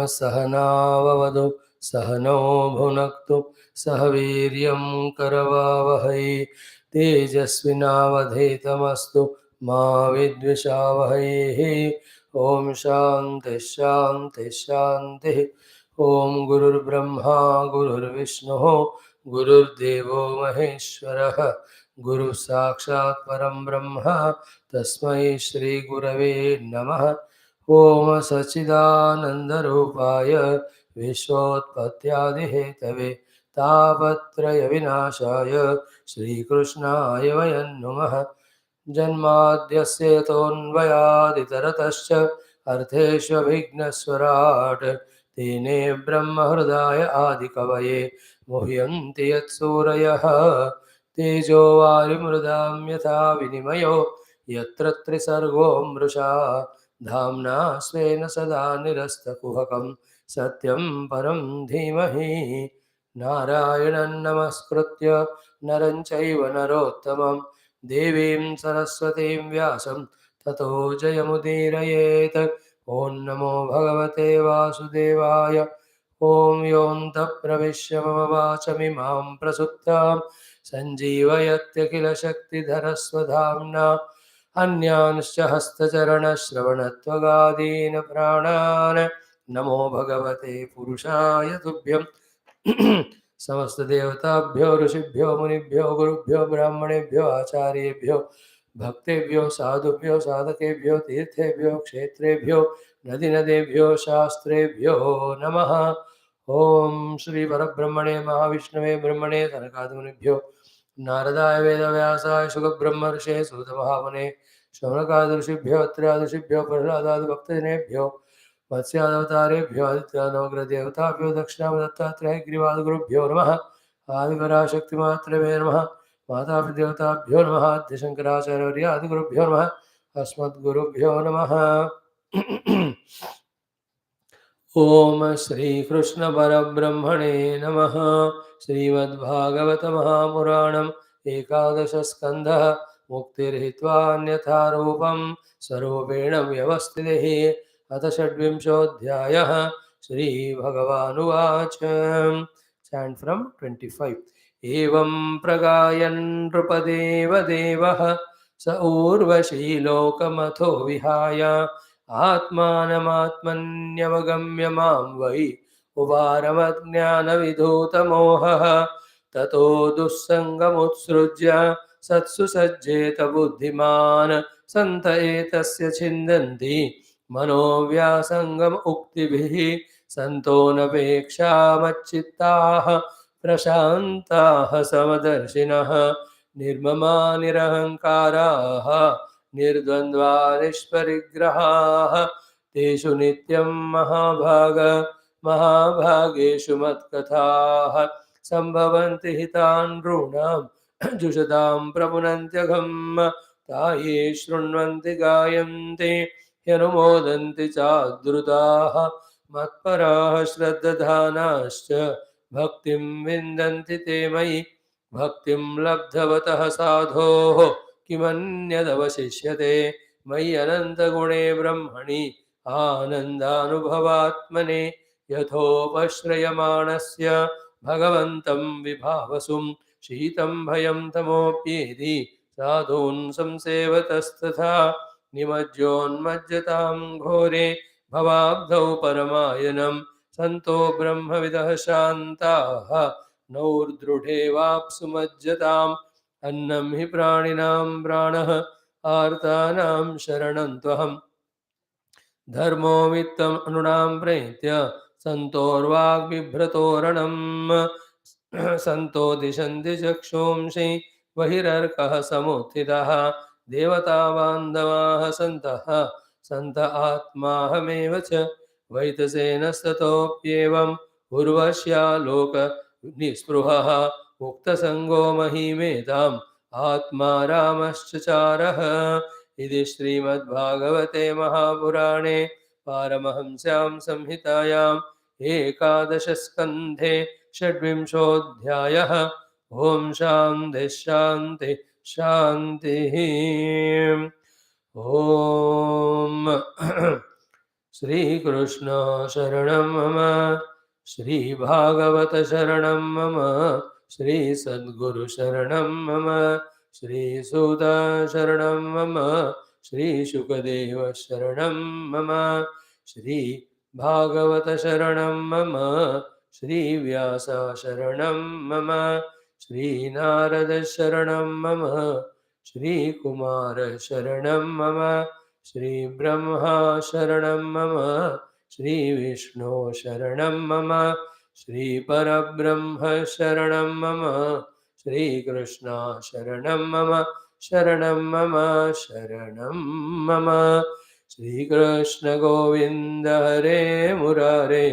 सहनाववतु सहनौ भुनक्तु सह वीर्यं करवावहै तेजस्विनावधीतमस्तु मा विद्विषावहै। ओम शांति शांति शांति। ओम गुरुर्ब्रह्मा गुरुर्विष्णुः गुरुर्देवो महेश्वरः गुरु साक्षात् परं ब्रह्म तस्मै श्री गुरवे नमः। ओम सच्चिदानन्दरूपाय विश्वोत्पत्त्यादिहेतवे तापत्रय विनाशाय श्रीकृष्णाय वयं नुमः। जन्माद्यस्य तोऽन्वयादितरतश्च अर्थेष्वभिघ्नस्वराट् तेने ब्रह्महृदाय आदिकवये मुह्यन्ति यत्सूरयः तेजो वायुमृदां यथा विनिमयो यत्र त्रिसर्गो मृषा धाम्ना स्वेन सदा निरस्तकुहकं सत्यं परं धीमहि। नारायणं नमस्कृत्य नरं चैव नरोत्तमं देवीं सरस्वतीं व्यासं ततो जयमुदीरयेत्। ॐ नमो भगवते वासुदेवाय। ॐ योऽन्तः प्रविश्य मम वाचमिमां प्रसुप्तां सञ्जीवयत्यखिलशक्तिधरस्वधाम्ना अन्यांश्च हस्तचरणश्रवणत्वगादीन् प्राणान् नमो भगवते पुरुषाय तुभ्यं। समस्त देवताभ्यो ऋषिभ्यो मुनिभ्यो गुरुभ्यो ब्राह्मणेभ्यो आचार्येभ्यो भक्तेभ्यो साधुभ्यो साधकेभ्यो तीर्थेभ्यो क्षेत्रेभ्यो नदी नदेभ्यो शास्त्रेभ्यो नमः। ओम श्री परब्रह्मणे महाविष्णवे ब्रह्मणे सनकादिमुनिभ्यो नारदाय वेदव्यासाय शुकब्रह्मर्षे सूतमहामुने शौनकादि ऋषिभ्यो अत्र्यादि प्रह्लादादि भक्तजनेभ्यो मत्स्यावतारेभ्यो आदित्यानवग्रहदेवताभ्यो दक्षिणामदत्तात्रेयग्रीवादिगुरुभ्यो नमः। आदिपराशक्तिमात्रमे नमः। मातापितृदेवताभ्यो नमः। आद्यशङ्कराचार्यादिगुरुभ्यो नमः। अस्मद्गुरुभ्यो नमः। ओम श्री कृष्ण परब्रह्मणे नमः। श्रीमद्भागवत महापुराणम् एकादश स्कन्धः मुक्तिर्हित्वान्यथा रूपं स्वरूपेण व्यवस्थितिः। अथ षड्विंशोऽध्यायः। श्री भगवानुवाच। Chant from 25. एवं प्रगायन् नृपदेव देवः स ऊर्वशी लोकमथो विहाय आत्मानमात्मन्यवगम्य मां वै उवारमज्ञानविधूतमोहः। ततो दुःसङ्गमुत्सृज्य सत्सु सज्जेत बुद्धिमान् सन्त एतस्य छिन्दन्ति मनोव्यासङ्गम उक्तिभिः। सन्तो नपेक्षामच्चित्ताः प्रशान्ताः समदर्शिनः निर्ममा निरहङ्काराः निर्द्वन्द्वा निष्परिग्रहाः। तेषु नित्यं महाभागेषु मत्कथाः सम्भवन्ति हितान् नॄणां जुषतां प्रपुनन्त्यघम्। ताये शृण्वन्ति गायन्ति ह्यनुमोदन्ति चाद्रुताः मत्पराः श्रद्धानाश्च भक्तिं विन्दन्ति ते मयि। भक्तिं लब्धवतः साधोः किमन्यदवशिष्यते मयि अनन्तगुणे ब्रह्मणि आनन्दानुभवात्मने। यथोपश्रयमाणस्य भगवन्तं विभावसुं शीतं भयं तमोऽप्येति साधून् संसेवतस्तथा निमज्जोन्मज्जतां घोरे भवाब्धौ परमायनं। सन्तो ब्रह्मविदः शान्ताः नौर्दृढे वाप्सु मज्जताम्। अन्नं हि प्राणिनां प्राणः आर्तानां शरणं त्वहम्। धर्मो वित्तम् नृणां प्रेत्य सन्तोर्वाग्बिभ्रतोरणम्। सन्तो दिशन्ति चक्षुंषि बहिरर्कः समुत्थितः। देवता बान्धवाः सन्तः सन्त आत्माहमेव च वैतसेनस्ततोऽप्येवम् उर्वश्यालोक निःस्पृहः मुक्तसङ्गो महीमेताम् आत्मा रामश्चचारः। इति श्रीमद्भागवते महापुराणे पारमहंस्यां संहितायाम् एकादशस्कन्धे षड्विंशोऽध्यायः। ॐ शान्तिः शान्तिः शान्तिः। ॐ श्रीकृष्ण शरणं मम श्रीभागवत शरणं मम श्रीसद्गुरु शरणं मम श्रीसुत शरणं मम श्रीशुकदेव शरणं मम श्रीभागवत शरणं मम श्रीव्यास शरणं मम श्रीनारद शरणं मम श्रीकुमार शरणं मम श्रीब्रह्मा शरणं मम श्रीविष्णु शरणं मम श्रीपरब्रह्म शरणं मम श्रीकृष्ण शरणं मम शरणं मम शरणं मम श्रीकृष्ण गोविन्द हरे मुरारे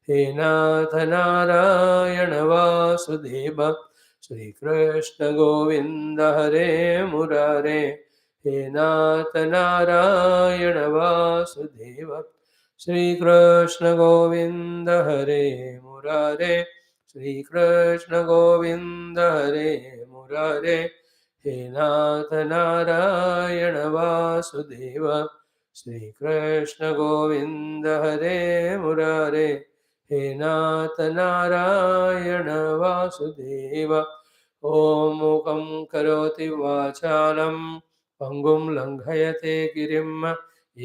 हे नाथ नारायण वासुदेव श्रीकृष्ण गोविन्द हरे मुरारे हे नाथ नारायण वासुदेव श्रीकृष्ण गोविन्द हरे मुरारे श्रीकृष्ण गोविन्द हरे मुरारे हे नाथ नारायण वासुदेव श्रीकृष्ण गोविन्द हरे मुरारे हे नाथ नारायण वासुदेव ॐ मूकं करोति वाचालं पङ्गुं लङ्घयते गिरिं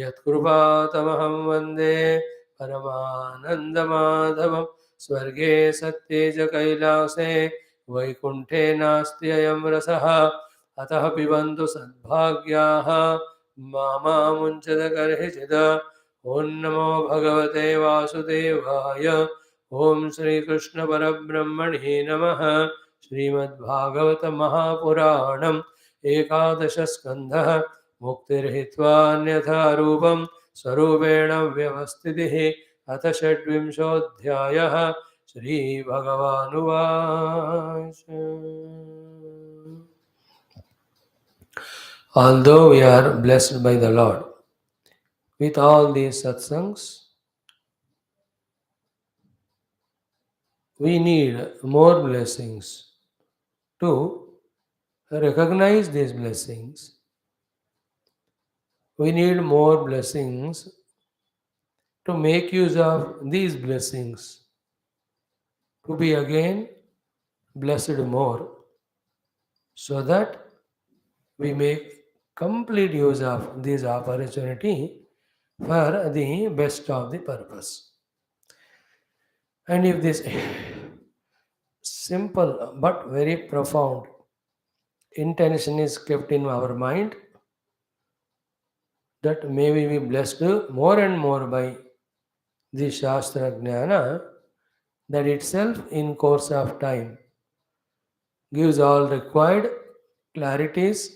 यत्कृपातमहं वन्दे परमानन्दमाधवं स्वर्गे सत्ये च कैलासे वैकुण्ठे नास्ति अयं रसः अतः पिबन्तु सद्भाग्याः मामुञ्चत कर्हिचिद ॐ नमो भगवते वासुदेवाय ॐ श्रीकृष्ण परब्रह्मणे नमः श्रीमद्भागवत महापुराणम् एकादश स्कन्धः मुक्तिर्हित्वान्यथा रूपं स्वरूपेण व्यवस्थितिः अथ षड्विंशोऽध्यायः श्रीभगवानुवाच Although we are blessed by the Lord with all these satsangs, we need more blessings to recognize these blessings. We need more blessings to make use of these blessings, to be again blessed more, so that we make complete use of this opportunity for the best of the purpose. And if this simple but very profound intention is kept in our mind, that may we be blessed more and more by the Shastra Jnana, that itself in course of time gives all required clarities,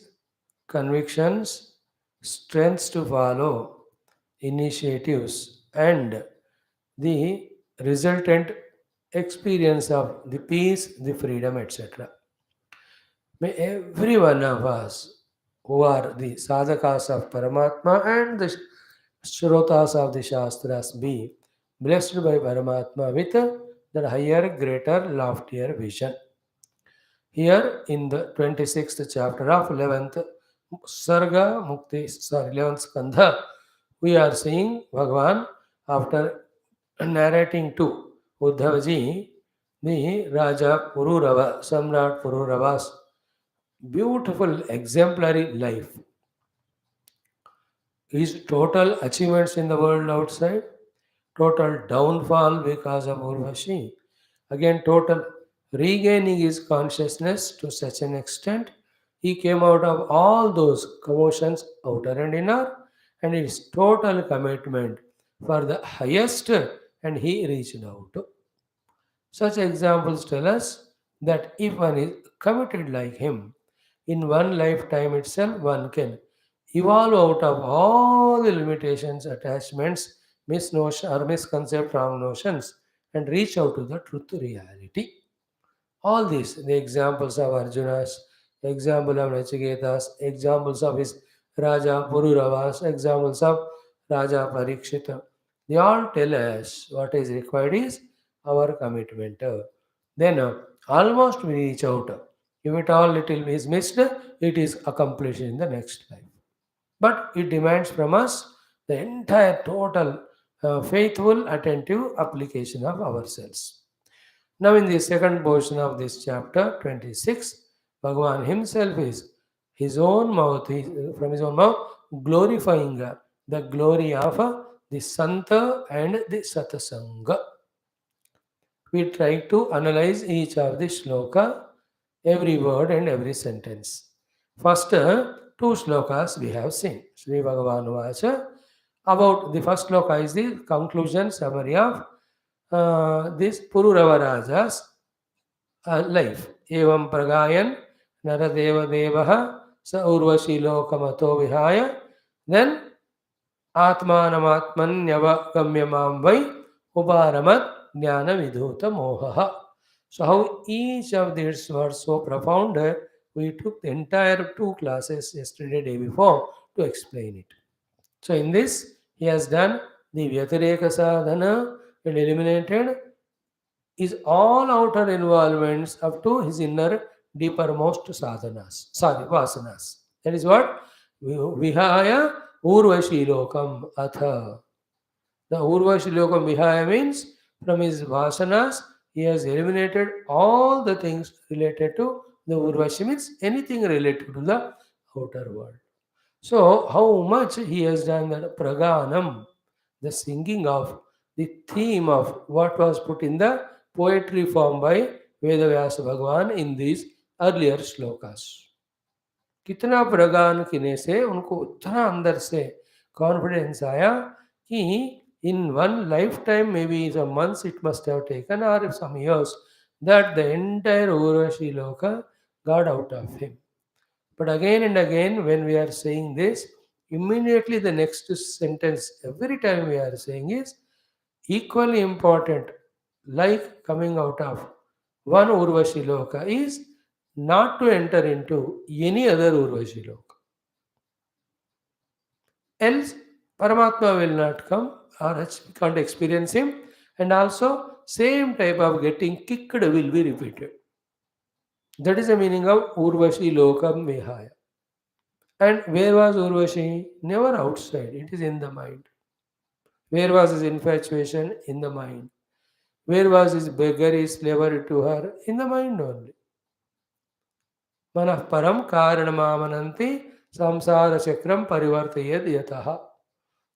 convictions, strengths to follow, initiatives, and the resultant experience of the peace, the freedom, etc. May every one of us who are the sadhakas of Paramatma and the shrotas of the Shastras be blessed by Paramatma with the higher, greater, loftier vision. Here in the 26th chapter of 11th Sarga Mukti, 11th Skandha, we are seeing Bhagavan after narrating to Uddhavaji the Raja Pururava, Samrat Pururava's beautiful exemplary life, his total achievements in the world outside, total downfall because of Urvashi, again total regaining his consciousness to such an extent he came out of all those commotions outer and inner, and his total commitment for the highest, and he reached out. Such examples tell us that if one is committed like him, in one lifetime itself one can evolve out of all the limitations, attachments, misnotion or misconcept wrong notions, and reach out to the truth reality. All these, the examples of Arjuna's, example of Nachiketa's, examples of his Raja Pururavas, examples of Raja Parikshita, they all tell us what is required is our commitment. Then almost we reach out. If it all little is missed, it is accomplished in the next life. But it demands from us the entire total faithful, attentive application of ourselves. Now, in the second portion of this chapter 26, Bhagavan himself is his own mouth, from his own mouth, glorifying the glory of the Santa and the Satsanga. We try to analyze each of the shloka, every word and every sentence. First, two shlokas we have seen. Sri Bhagavan Vacha. About the first shloka is the conclusion summary of this Pururava Raja's life. Evam Pragayan Naradeva Devaha Sa Urvashi Lokamato Vihaya. Then Atmanam Vai Uparamat Jnana Vidhuta Mohaha. So, how each of these were so profound, we took the entire two classes yesterday, day before, to explain it. So, in this, he has done the Vyatireka Sadhana and eliminated his all outer involvements up to his inner, deepermost sadhanas, sorry, vasanas. That is what? Vihaya Urvashi Lokam Atha. The Urvashi Lokam Vihaya means from his vasanas, he has eliminated all the things related to the Urvashi, means anything related to the outer world. So, how much he has done that praganam, the singing of the theme of what was put in the poetry form by Vyasa Bhagavan in these earlier shlokas. कितना प्रगान किने से उनको उतना अंदर से confidence आया कि in one lifetime, maybe some months it must have taken, or some years, that the entire Urvashi Loka got out of him. But again and again, when we are saying this, immediately the next sentence, every time we are saying, is equally important, like coming out of one Urvashi Loka, is not to enter into any other Urvashi Loka. Else, Paramatma will not come, or else we can't experience him, and also same type of getting kicked will be repeated. That is the meaning of Urvashi Lokam Vihaya. And where was Urvashi? Never outside, it is in the mind. Where was his infatuation? In the mind. Where was his beggary slavery to her? In the mind only. Manah param karanamamananti samsara chakram parivartayad yataha.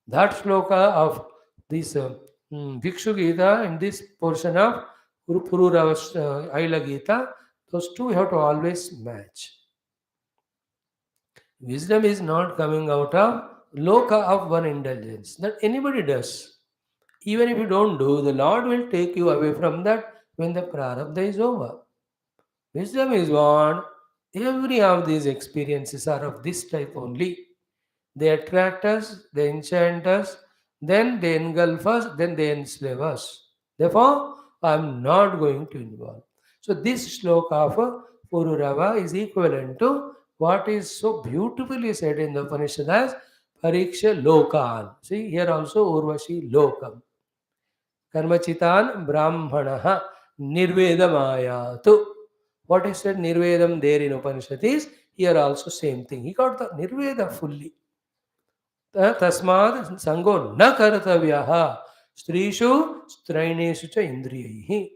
That shloka of this Bhikshu Gita and this portion of Pururava Aila Gita, those two have to always match. Wisdom is not coming out of loka of one indulgence. That anybody does. Even if you don't do, the Lord will take you away from that when the prarabdha is over. Wisdom is what? Every of these experiences are of this type only. They attract us, they enchant us, then they engulf us, then they enslave us. Therefore, I am not going to involve. So, this shloka of Pururava is equivalent to what is so beautifully said in the Upanishad as Pariksha Lokan. See, here also Urvashi Lokam. Karmachitan Brahmanaha Nirvedamayatu. What is said Nirvedam there in Upanishad is here also same thing. He got the Nirveda fully. तस्मात् संगो न कर्तव्यः स्त्रीषु स्त्रैणेषु च इंद्रियैः.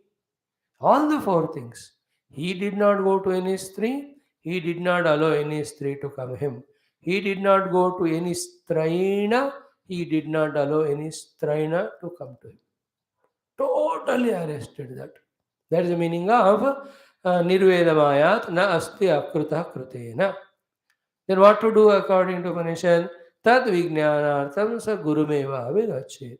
All the four things. He did not go to any stree. He did not allow any stree to come him. He did not go to any straina. He did not allow any straina to come to him. Totally arrested that. That is the meaning of Nirvedamayat na asti akrutah krutena. Then what to do according to Upanishad? Tad vijnanartam sa gurumeva vigachet.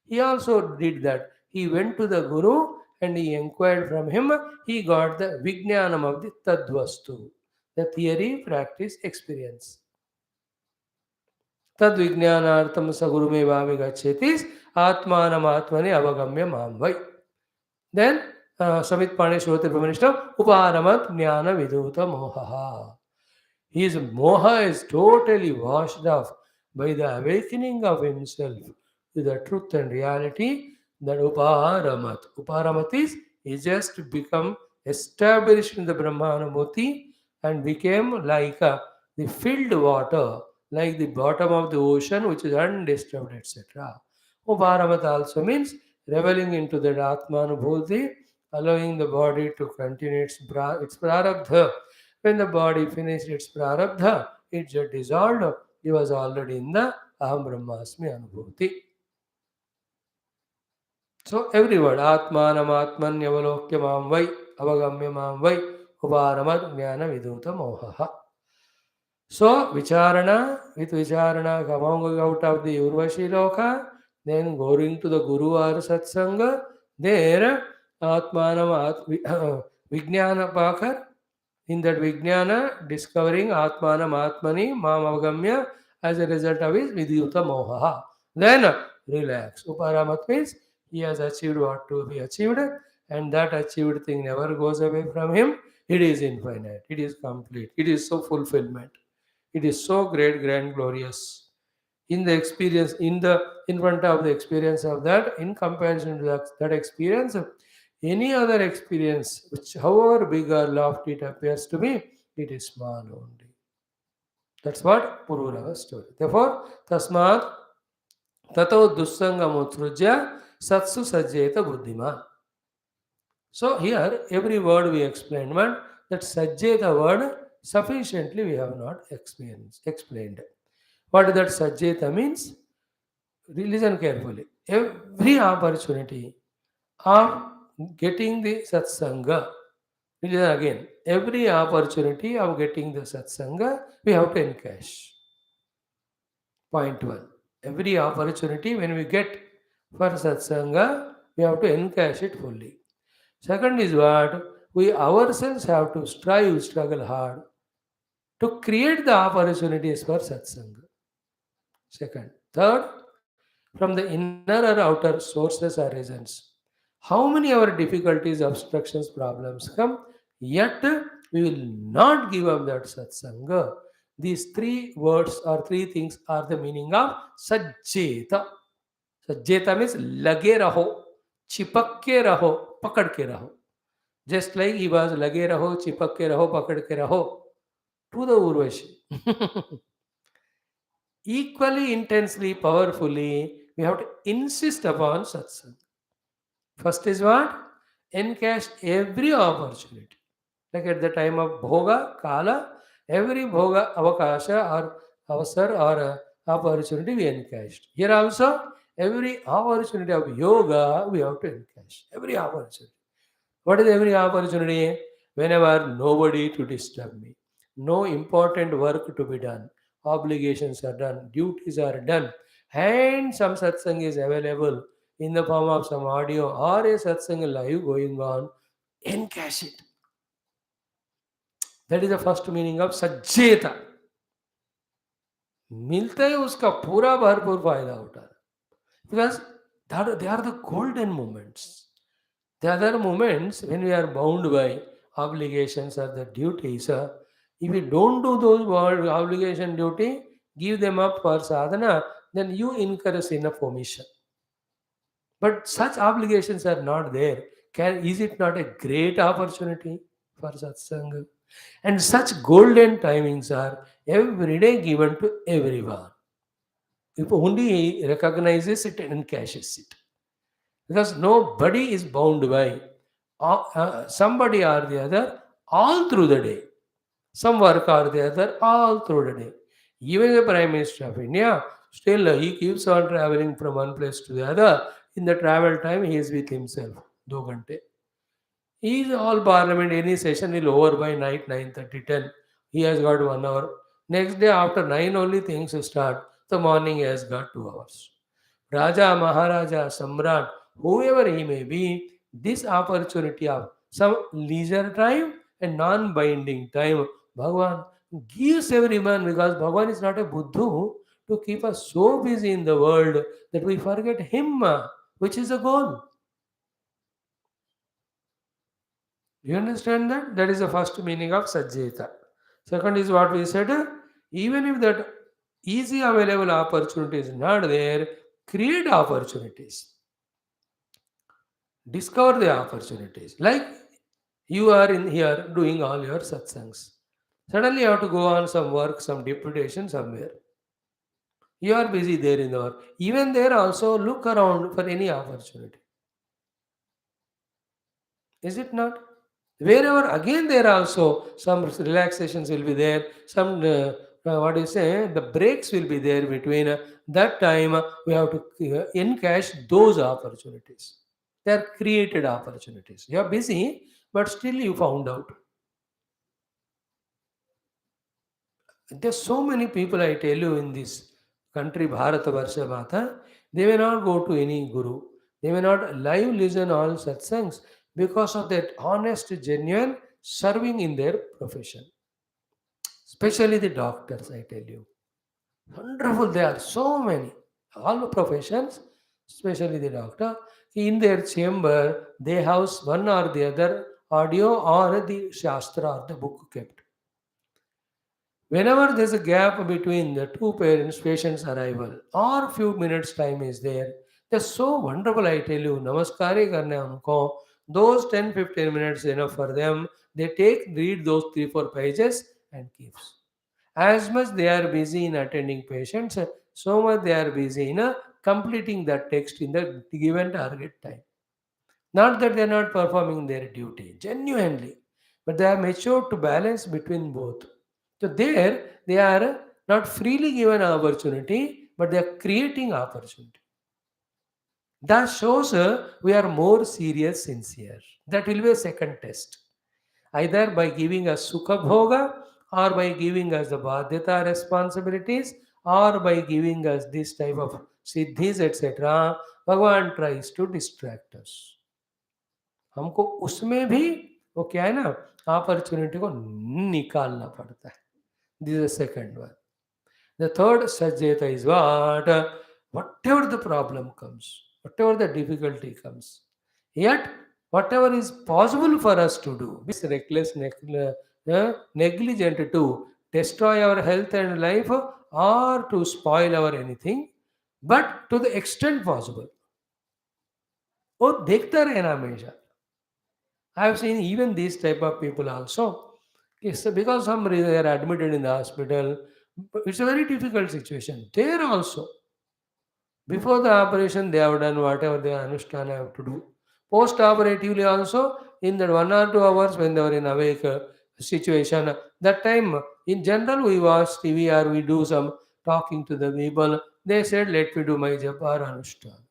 He also did that. He went to the Guru and he inquired from him. He got the vijnanam of the tadvastu, the theory, practice, experience. Tad vijnanartam sa gurumeva vigachet is atmanam atmane avagamya mamvai. Then Samit Pane Shrote Brahmanishtam Uparamat Jnana Vidhuta Mohaha. His moha is totally washed off by the awakening of himself to the truth and reality that Uparamat. Uparamat is he just become established in the Brahmanamurti and became like the filled water, like the bottom of the ocean which is undisturbed, etc. Uparamat also means reveling into that Atmanubhuti, allowing the body to continue its prarabdha. When the body finished its prarabdha, it just dissolved. He was already in the Aham Brahmasmi Anubhuti. So every word, Atmanam Atmanyavalokya Mam Vai, Avagamya Mam Vai, Uparamad Jnana Viduta Mohaha. So with Vicharana, coming out of the Urvashi Loka, then going to the Guru or Satsanga, there Atmanam Vijnana Pakar, in that Vijnana, discovering Atmanam Atmani, Mamavagamya, as a result of his Vidyuta Moha. Then relax. Uparamat means he has achieved what to be achieved, and that achieved thing never goes away from him. It is infinite, it is complete, it is so fulfillment. It is so great, grand, glorious. In the experience, in front of the experience of that, in comparison to that experience, any other experience, which however big or lofty it appears to be, it is small only. That's what Pururava's story. Therefore, Tasmat Tato Dussangamutrujya Satsu Sajjeta Buddhima. So here, every word we explained, but that Sajjeta word sufficiently we have not explained. What that Sajjeta means? Listen carefully. Every opportunity of getting the satsanga, listen again, every opportunity of getting the satsanga, we have to encash. Point 1. Every opportunity when we get for satsanga, we have to encash it fully. Second is what? We ourselves have to struggle hard to create the opportunities for satsanga. Second. Third, from the inner or outer sources or reasons. How many our difficulties, obstructions, problems come, yet we will not give up that satsanga. These three words or three things are the meaning of sajjeta. Sajjeta means lage raho, chipakke raho, pakad ke raho. Just like he was lage raho, chipakke raho, pakad ke raho to the Urvashi. Equally intensely, powerfully, we have to insist upon satsang. First is what? Encash every opportunity. Like at the time of bhoga, kala, every bhoga, avakasha or avasar or opportunity we encashed. Here also, every opportunity of yoga we have to encash. Every opportunity. What is every opportunity? Whenever nobody to disturb me, no important work to be done, obligations are done, duties are done, and some satsang is available in the form of some audio or a satsang live going on, encash it. That is the first meaning of सज्जेता. मिलता है उसका पूरा भरपूर फायदा उठा, because they are the golden moments. The other moments when we are bound by obligations or the duties, if we don't do those obligation duty, give them up for sadhana, then you incur a sin of omission. But such obligations are not there. Is it not a great opportunity for satsanga? And such golden timings are every day given to everyone. If only he recognizes it and encashes it. Because nobody is bound by somebody or the other all through the day. Some work or the other all through the day. Even the Prime Minister of India, still he keeps on traveling from one place to the other. In the travel time, he is with himself. 2 ghante. He is all parliament, any session will over by night 9:30, 10. He has got 1 hour. Next day after 9 only things start. The morning he has got 2 hours. Raja, Maharaja, Samrat, whoever he may be, this opportunity of some leisure time and non-binding time, Bhagavan gives everyone, because Bhagavan is not a Buddha to keep us so busy in the world that we forget him, which is the goal. You understand that? That is the first meaning of Sajjeta. Second is what we said, even if that easy available opportunity is not there, create opportunities. Discover the opportunities. Like you are in here doing all your satsangs. Suddenly you have to go on some work, some deputation somewhere. You are busy there in the work. Even there also look around for any opportunity. Is it not? Wherever again there also some relaxations will be there. Some what do you say? The breaks will be there between that time. We have to encash those opportunities. They are created opportunities. You are busy, but still you found out. There's so many people I tell you in this country, Bharata Varsha Mata, they may not go to any guru. They may not live listen all satsangs because of that honest, genuine serving in their profession. Especially the doctors, I tell you. Wonderful, there are so many. All professions, especially the doctor, in their chamber, they have one or the other audio or the Shastra or the book kept. Whenever there's a gap between the two parents, patient's arrival, or few minutes time is there, they're so wonderful, I tell you. Namaskari karne unko. Those 10-15 minutes enough for them. They take, read those 3-4 pages and keeps. As much they are busy in attending patients, so much they are busy in completing that text in the given target time. Not that they are not performing their duty, genuinely, but they are matured to balance between both. So there they are not freely given opportunity, but they are creating opportunity. That shows we are more serious, sincere. That will be a second test. Either by giving us sukha bhoga, or by giving us the badhyata responsibilities, or by giving us this type of siddhis, etc. Bhagavan tries to distract us. हमको उसमें भी वो क्या है ना opportunity को निकालना पड़ता है. This is the second one. The third सज्जेता is what whatever the problem comes, whatever the difficulty comes, yet whatever is possible for us to do, this reckless negligent to destroy our health and life or to spoil our anything, but to the extent possible वो देखता रहना हमेशा. I have seen even these type of people also. Yes, because some reason they are admitted in the hospital. It's a very difficult situation. There also, before the operation, they have done whatever they Anushtana have to do. Post-operatively also, in that 1 or 2 hours when they were in awake situation, that time, in general, we watch TV or we do some talking to the people. They said, let me do my Japar Anushtana.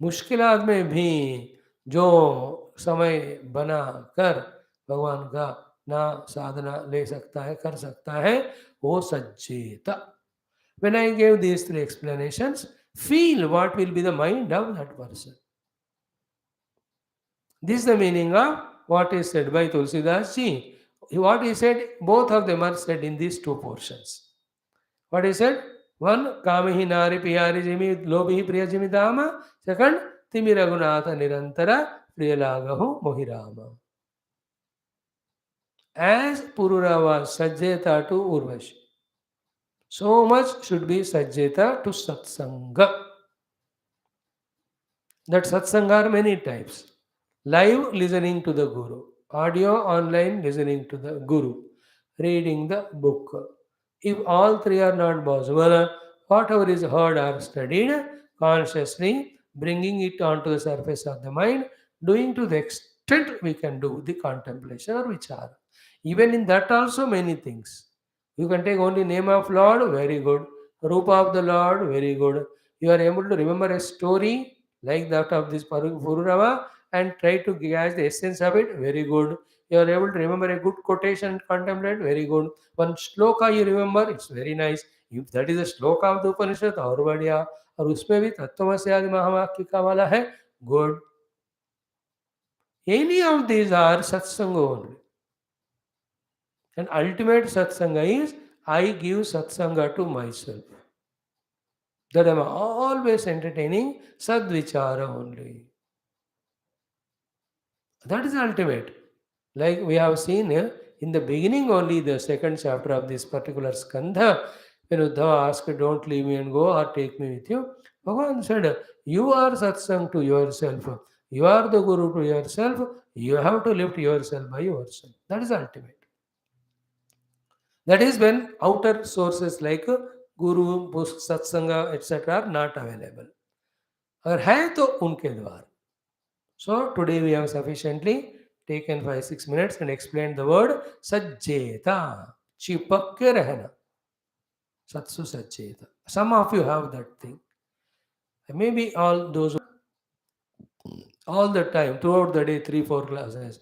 मुश्किलात में भी जो समय बना कर भगवान का ना साधना ले सकता है कर सकता है वो सज्जेता. When I gave these three explanations, feel what will be the mind of that person. This is the meaning of what is said by Tulsidas ji. What he said, both of them are said in these two portions. What he said? One, Kamihi Nari Piyari Jimi Lobihi Priya Jimi Dama. Second, Timi Raghunatha Nirantara Priyalagahu Mohirama. As Purura was Sajjeta to Urvashi, so much should be Sajjeta to Satsanga. That Satsanga are many types. Live listening to the Guru, audio online listening to the Guru, reading the book. If all three are not possible, whatever is heard or studied, consciously bringing it onto the surface of the mind, doing to the extent we can do the contemplation or vichara. Even in that also many things. You can take only name of Lord, very good. Rupa of the Lord, very good. You are able to remember a story like that of this Pururava and try to catch the essence of it, very good. You are able to remember a good quotation and contemplate, very good. One shloka you remember, it's very nice. If that is a shloka of the Upanishad, और बढ़िया. और उसमें भी तत्वमसि आदि महावाक्य का वाला है, good. Any of these are satsanga only. And ultimate satsanga is I give satsanga to myself. That I am always entertaining sadvichara only. That is ultimate. Like we have seen in the beginning only, the second chapter of this particular skandha, when Uddhava asked, don't leave me and go or take me with you, Bhagavan said, you are satsang to yourself. You are the guru to yourself. You have to lift yourself by yourself. That is ultimate. That is when outer sources like गुरु सत्संग etc. Are not available. अगर है तो उनके द्वारा. So today we have sufficiently taken 5-6 minutes and explained the word sajjeta. चिपक के रहना. Satsu sajjeta. Some of you have that thing. Maybe all those all the time throughout the day 3-4 classes.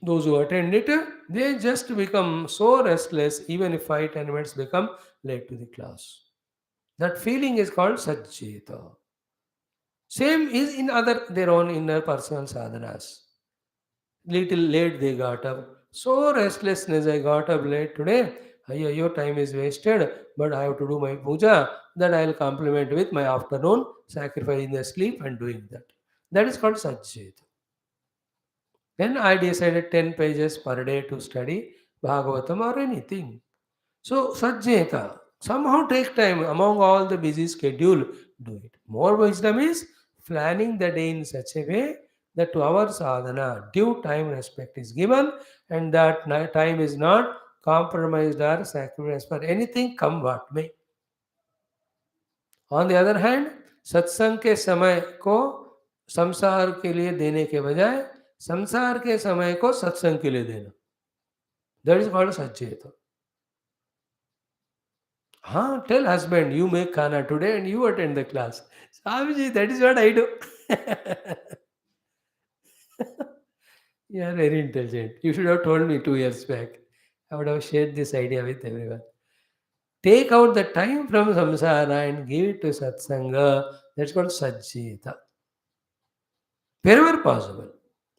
Those who attend it, they just become so restless even if 5-10 minutes become late to the class. That feeling is called sajjeta. Same is in other their own inner personal sadhanas. Little late they got up. So restlessness, I got up late today. Your time is wasted, but I have to do my puja. That I will complement with my afternoon, sacrificing the sleep and doing that. That is called sajjeta. Then I decided 10 pages per day to study Bhagavatam or anything. So sajjeta, somehow take time among all the busy schedule, do it. More wisdom is planning the day in such a way that to our sadhana due time respect is given and that time is not compromised or sacrificed for anything come what may. On the other hand सत्संग के समय को संसार के लिए देने के बजाय संसार के समय को सत्संग के लिए देना, दैट इज कॉल्ड सचेत. हाँ, tell husband you make khana today and you attend the class. Swami ji, that is what I do. You are very intelligent. You should have told me 2 years back. I would have shared this idea with everyone. Take out the time from samsara and give it to satsanga. That's called sajjeta. Wherever possible.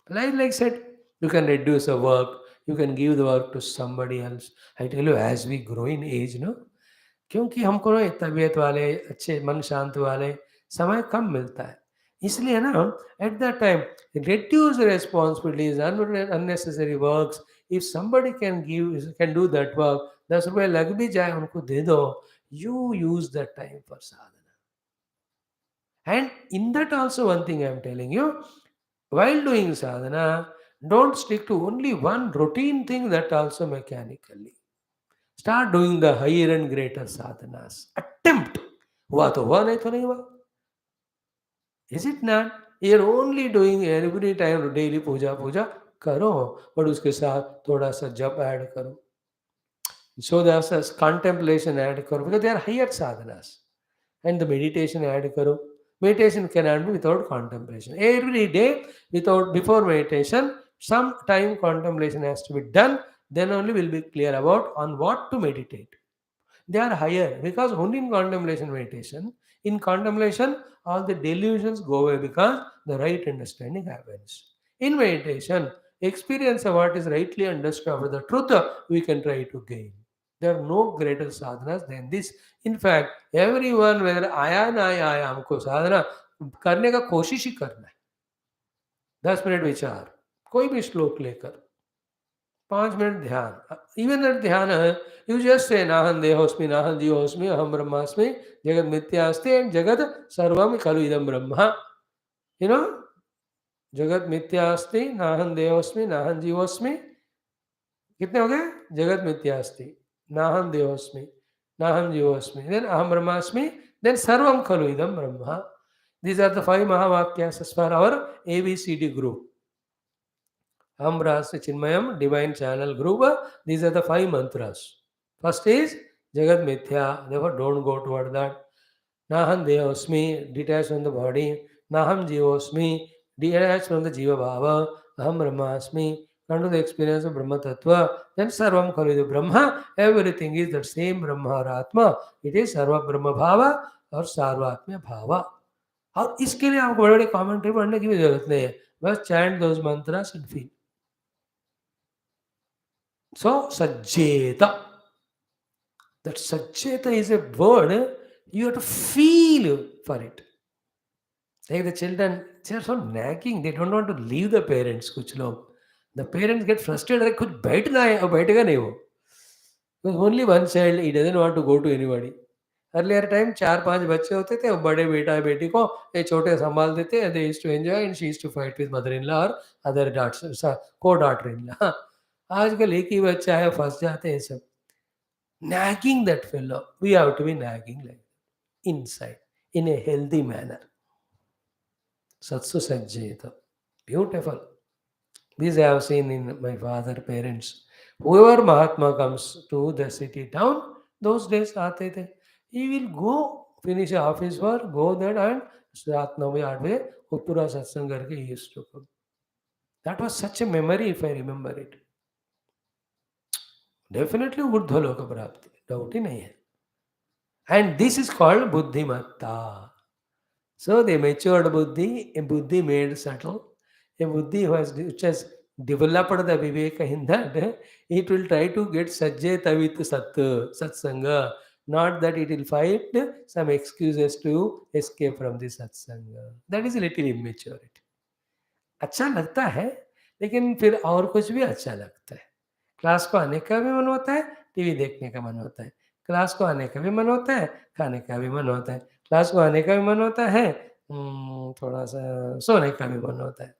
Like said, you can reduce the work, you can give the work to somebody else. I tell you, as we grow in age, no, क्योंकि हमको ना तबीयत वाले अच्छे मन शांत वाले समय कम मिलता है, इसलिए ना at the time reduce the responsibilities, unnecessary works. If somebody can do that work, 10 रुपये लग भी जाए उनको दे दो. You use that time for sadhana. And in that also one thing I am telling you, while doing sadhana, don't stick to only one routine thing, that also mechanically. Start doing the higher and greater sadhanas. Attempt. हुआ तो हुआ, नहीं तो नहीं हुआ. Is it not? You're only doing every time daily पूजा करो, but उसके साथ थोड़ा सा जप ऐड करो. So there's a contemplation add karo, because they are higher sadhanas. And the meditation add karo. Meditation cannot be without contemplation. Every day, before meditation, some time contemplation has to be done. Then only we'll be clear about on what to meditate. They are higher because only in contemplation meditation. In contemplation, all the delusions go away because the right understanding happens. In meditation, experience of what is rightly understood of the truth we can try to gain. There are no greater sadhanas than this. In fact, everyone, whether आया ना आया, हमको साधना करने का कोशिश ही करना है. 10 minute विचार, कोई भी श्लोक लेकर 5 मिनट ध्यान. इवन दैट ध्यान है, you just say नाहं देहोस्मि, नाहं जीवोस्मि, अहम ब्रह्मास्मि, जगत मिथ्यास्ति and जगत सर्वम खलु इदं ब्रह्म. You know, जगत मिथ्यास्ति, नाहं देहोस्मि, नाहं जीवोस्मि, कितने हो गए? जगत मिथ्यास्ति, नाहं देहोस्मि, नाहं जीवोस्मि, then aham brahmasmi, then sarvam khalu idam brahma. These are the 5 Mahavakyas as for our ABCD group. Aham Brahmasmi Chinmayam Divine Channel group. These are the 5 mantras. First is Jagat Mithya, therefore don't go toward that. Naham Devasmi, detached from the body. Naham Jivosmi, detached from the Jiva Bhava. Aham Brahmasmi, come to the experience of Brahma Tattva. Then Sarvam Kalidu Brahma, everything is the same Brahma or Atma. It is Sarva Brahma Bhava or Sarvatmya Bhava. और इसके लिए आपको बड़े बड़े commentary पढ़ने की भी जरूरत नहीं है, बस chant those mantras and feel. So sajjeta. That sajjeta is a word you have to feel for it. Like the children, they are so nagging. They don't want to leave the parents. कुछ लोग, the parents get frustrated. कुछ बैठना है और बैठेगा नहीं वो. Because only one child, he doesn't want to go to anybody. Earlier time 4-5 बच्चे होते थे, बड़े बेटा बेटी को ये छोटे संभाल देते. They used to enjoy and she used to fight with mother-in-law or other daughters, co-daughter-in-law. आजकल एक ही बच्चा है, फंस जाते हैं सब. Nagging that fellow. We have to be nagging like inside in a healthy manner. Satsu Sajjeta. Beautiful. These I have seen in my father parents. Whoever Mahatma comes to the city town, those days aate the, he will go finish office work, go there and Srat Navi Adve, Uppura Satsanga he used to come. That was such a memory if I remember it. Definitely Urdhva Loka Prapti. Doubt ही नहीं है. And this is called Buddhimatta. So the matured buddhi, a buddhi made subtle, a buddhi which has developed the viveka in that, it will try to get sajjeta with satsanga, not that it will find some excuses to escape from the satsanga. That is a little immaturity. अच्छा लगता है, लेकिन फिर और कुछ भी अच्छा लगता है. क्लास को आने का भी मन होता है, टीवी देखने का मन होता है. क्लास को आने का भी मन होता है, खाने का भी मन होता है. क्लास को आने का भी मन होता है, थोड़ा-सा सोने का भी मन होता है.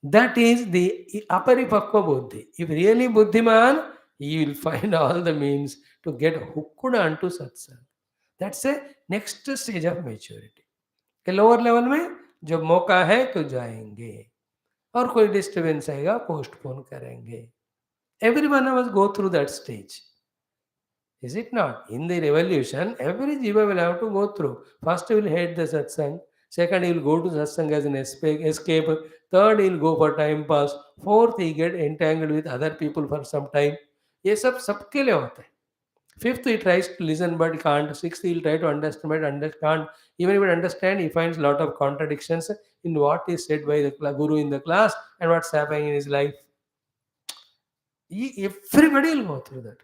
That is the aparipakva buddhi. If really buddhiman, he will find all the means to get hooked onto satsang. That's a next stage of maturity. कि लोअर लेवल में जब मौका है तो जाएंगे और कोई डिस्टर्बेंस आएगा पोस्टपोन करेंगे. Every one of us go through that stage. Is it not? In the revolution, every jiva will have to go through. First, he will hate the satsang. Second, he will go to satsang as an escape. Third, he will go for time pass. Fourth, he get entangled with other people for some time. ये सब सबके लिए होता है. Fifth, he tries to listen but can't. Sixth, he will try to understand but can't. Even if he understand, he finds a lot of contradictions in what is said by the guru in the class and what's happening in his life. Everybody will go through that.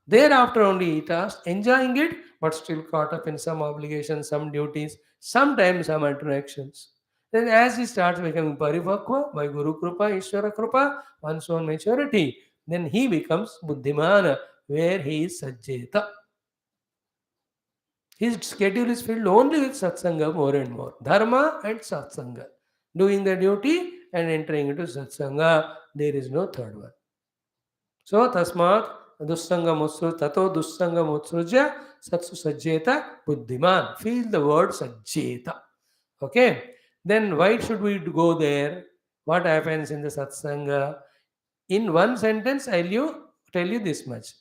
Thereafter only he starts enjoying it, but still caught up in some obligations, some duties, sometimes some interactions. Then as he starts becoming parivakva by Guru Krupa, Ishvara Krupa, one's own maturity, then he becomes Buddhimana, where he is Sajjeta. His schedule is filled only with Satsanga more and more. Dharma and Satsanga. Doing the duty and entering into Satsanga. There is no third one. So tasmat dussanga tato dussanga mutsruja satsu sajjeta buddhiman. Feel the word sajjeta. Okay. Then why should we go there? What happens in the satsanga? In one sentence, I'll tell you this much.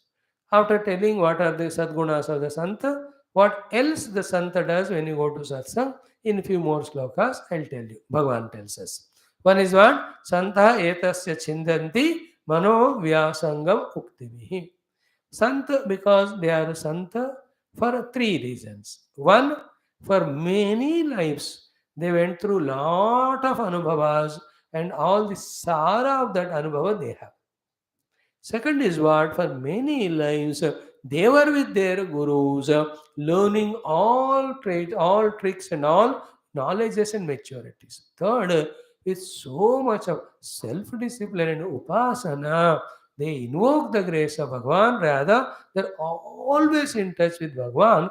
After telling what are the sadgunas of the Santa, what else the Santa does when you go to satsang, in few more slokas, I'll tell you. Bhagavan tells us. One is what? Santa etasya chindanti mano vyasangam uktivihi. Sant, because they are Santa for three reasons. One, for many lives, they went through lot of anubhavas and all the sara of that anubhava they have. Second is what? For many lives, they were with their gurus, learning all trades, all tricks and all knowledges and maturities. Third, with so much of self-discipline and upasana, they invoke the grace of Bhagavan. Rather, they're always in touch with Bhagavan.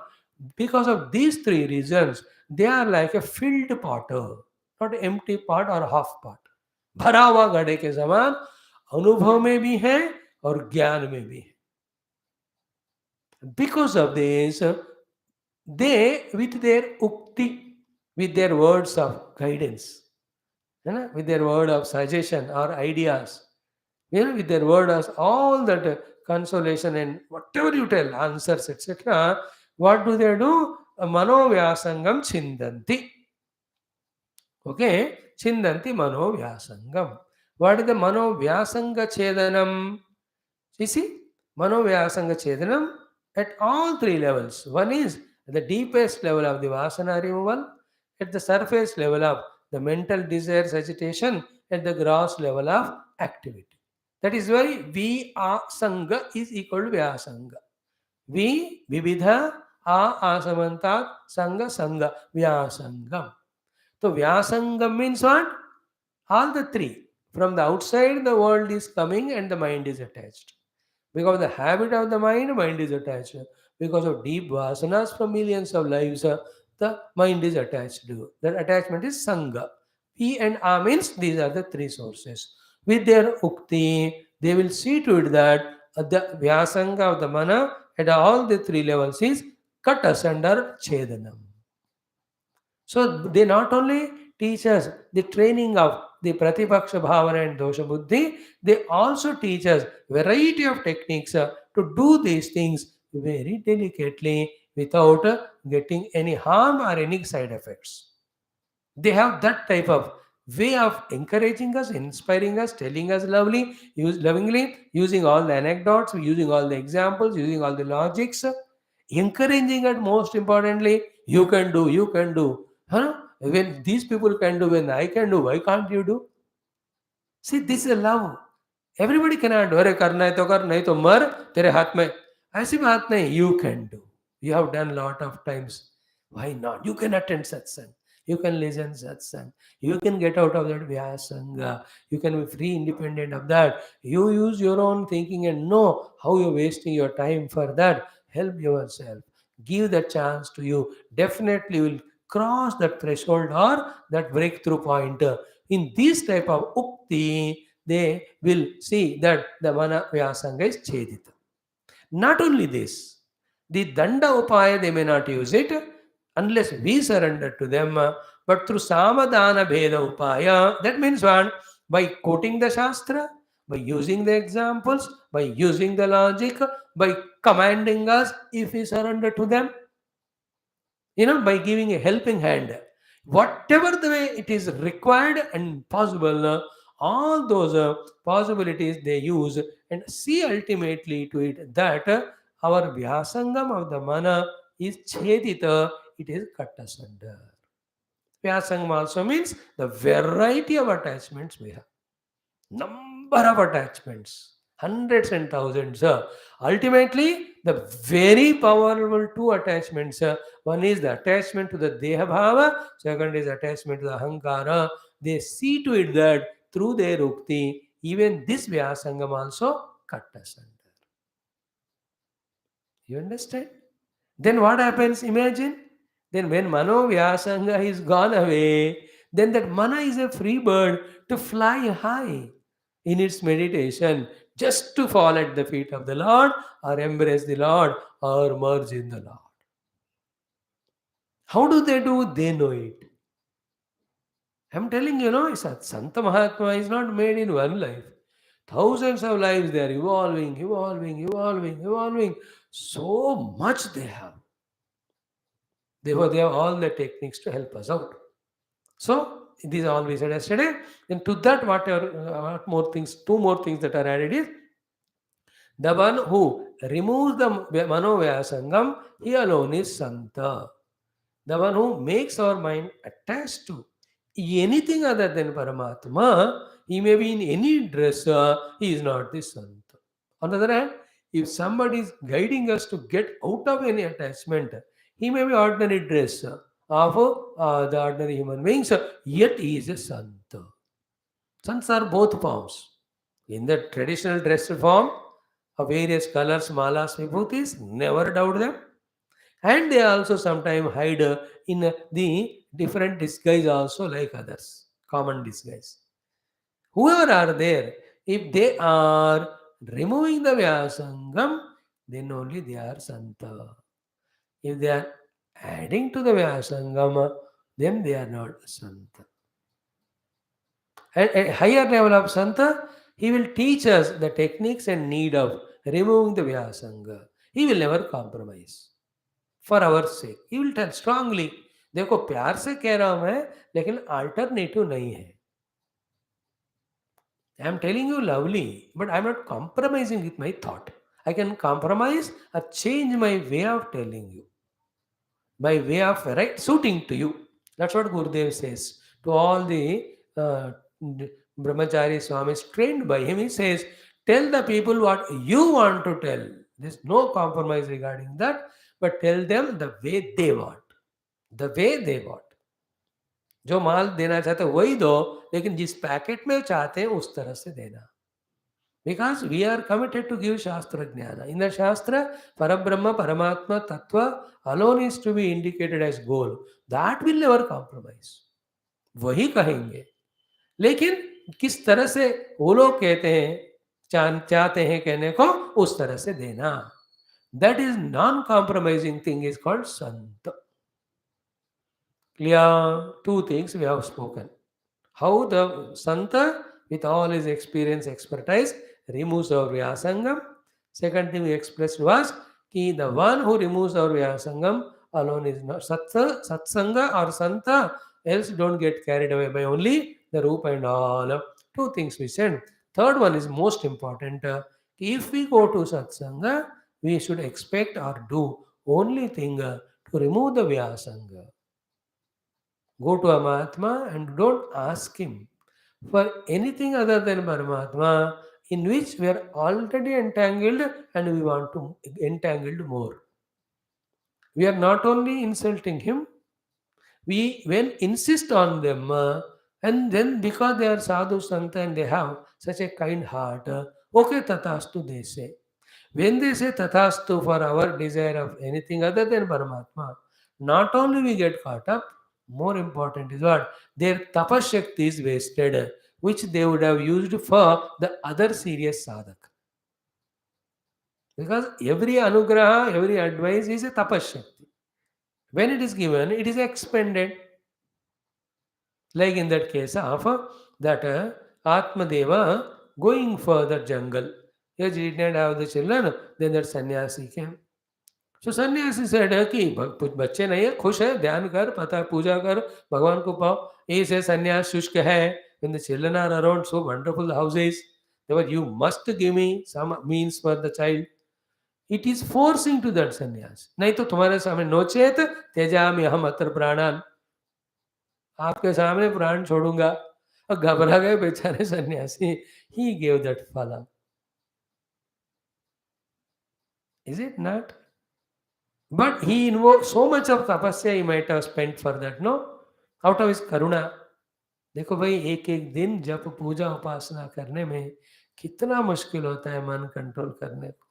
Because of these three reasons, they are like a filled potter, not an empty pot or half pot. भरा हुआ घड़े के समान अनुभव में भी है और ज्ञान में भी है. Because of this, they with their ukti, with their words of guidance, with their word of suggestion or ideas, with their word of all that consolation and whatever you tell, answers, etc. What do they do? Mano vyasangam chindanti. Okay, chindanti mano vyasangam. What is the mano vyasanga chedanam? You see, mano vyasanga chedanam at all three levels. One is the deepest level of the vasana removal, at the surface level of the mental desires agitation, at the gross level of activity. That is why Vyasanga is equal to Vyasanga. Vividha, asamantat, sanga, Vyasangam. So Vyasangam means what? All the three. From the outside, the world is coming and the mind is attached. Because of the habit of the mind is attached. Because of deep vasanas from millions of lives, the mind is attached to. That attachment is Sangha. P and A means these are the three sources. With their ukti, they will see to it that the Vyasanga of the mana at all the three levels is cut asunder chedanam. So they not only teach us the training of the Pratipaksha Bhavana and Dosha Buddhi, they also teach us variety of techniques to do these things very delicately without getting any harm or any side effects. They have that type of way of encouraging us, inspiring us, telling us lovingly, using all the anecdotes, using all the examples, using all the logics, encouraging it most importantly, you can do. Huh? When these people can do, when I can do, why can't you do? See, this is love. Everybody cannot do. अरे करना है तो कर, नहीं तो मर, तेरे हाथ में. ऐसी बात नहीं. You can do. You have done lot of times. Why not? You can attend satsang. You can listen satsang. You can get out of that vyasanga. You can be free, independent of that. You use your own thinking and know how you're wasting your time for that. Help yourself. Give the chance to you. Definitely will cross that threshold or that breakthrough point. In this type of ukti, they will see that the mana vyasanga is chedita. Not only this, the danda upaya they may not use it unless we surrender to them, but through samadhana bheda upaya, that means what? By quoting the shastra, by using the examples, by using the logic, by commanding us if we surrender to them, by giving a helping hand, whatever the way it is required and possible, all those possibilities they use, and see ultimately to it that our vyasangam of the mana is chedita, it is cut asunder. Vyasangam also means the variety of attachments we have, number of attachments, hundreds and thousands. Ultimately, the very powerful two attachments. One is the attachment to the Deha Bhava, second is attachment to the Ahankara. They see to it that through their Ukti, even this Vyasangam also cut asunder. You understand? Then what happens? Imagine. Then when Mano Vyasanga is gone away, then that Mana is a free bird to fly high in its meditation, just to fall at the feet of the Lord or embrace the Lord or merge in the Lord. How do? They know it. I'm telling you, Santa Mahatma is not made in one life. Thousands of lives they are evolving. So much they have. Therefore, they have all the techniques to help us out. So, these are all we said yesterday. Then to that, two more things that are added is, the one who removes the Manovayasangam, he alone is Santa. The one who makes our mind attached to anything other than Paramatma, he may be in any dress, he is not the Santa. On the other hand, if somebody is guiding us to get out of any attachment, he may be ordinary dress of the ordinary human beings, yet he is a Santa. Sants are both forms. In the traditional dress form, of various colors, malas, vibhutis, never doubt them. And they also sometimes hide in the different disguise also like others, common disguise. Whoever are there, if they are removing the Vyasangam, then only they are Santa. If they are adding to the Vyasangam, then they are not Santa. At a higher level of Santa, he will teach us the techniques and need of removing the Vyasanga. He will never compromise. For our sake. He will tell strongly, देखो प्यार से कह रहा हूं मैं, लेकिन alternative नहीं है. I am telling you lovely, but I am not compromising with my thought. I can compromise or change my way of telling you, my way of suiting to you. That's what Gurudev says to all the Brahmachari Swamis trained by him. He says, tell the people what you want to tell. There's no compromise regarding that, but tell them the way they want. The way they want. जो माल देना चाहते हैं वही दो, लेकिन जिस packet में चाहते हैं उस तरह से देना. Because we are committed to give Shastra Jnana. In the Shastra, Parabrahma, Paramatma, Tattva alone is to be indicated as goal. That will never compromise. वही कहेंगे. लेकिन किस तरह से वो लोग कहते हैं, चाहते हैं कहने को, उस तरह से देना. That is non-compromising thing is called Sant. Clear? Two things we have spoken. How the Santa, with all his experience, expertise, removes our Vyasangam. Second thing we expressed was ki the one who removes our Vyasangam alone is not Satsanga or Santa, else don't get carried away by only the Rupa and all. Two things we said. Third one is most important. If we go to Satsanga, we should expect or do only thing to remove the Vyasanga. Go to a Mahatma and don't ask him for anything other than Paramatma, in which we are already entangled and we want to entangled more. We are not only insulting him, we when insist on them, and then because they are sadhu santa and they have such a kind heart, okay tatastu they say. When they say tathastu for our desire of anything other than Paramatma, not only we get caught up, more important is what? Their tapashakti is wasted, which they would have used for the other serious sadhak. Because every anugraha, every advice is a tapashakti. When it is given, it is expended. Like in that case of that Atmadeva going for the jungle. He did not have the children, then that sannyasi came. So सन्यासी said कि बच्चे नहीं है, खुश है, ध्यान कर, पता पूजा कर, भगवान को पाओ. He says संन्यास शुष्क है. When the children are around, so wonderful the house is. They were, you must give me some means for the child. It is forcing to that sannyas. नहीं तो तुम्हारे सामने नोचेत त्यजामि अहम अत्र प्राणान. आपके सामने प्राण छोड़ूंगा. और घबरा गए बेचारे सन्यासी. He gave that phala. Is it not? But he invoked so much of tapasya he might have spent for that, no? Out of his karuna. देखो भाई एक एक दिन जप पूजा उपासना करने में कितना मुश्किल होता है मन कंट्रोल करने को.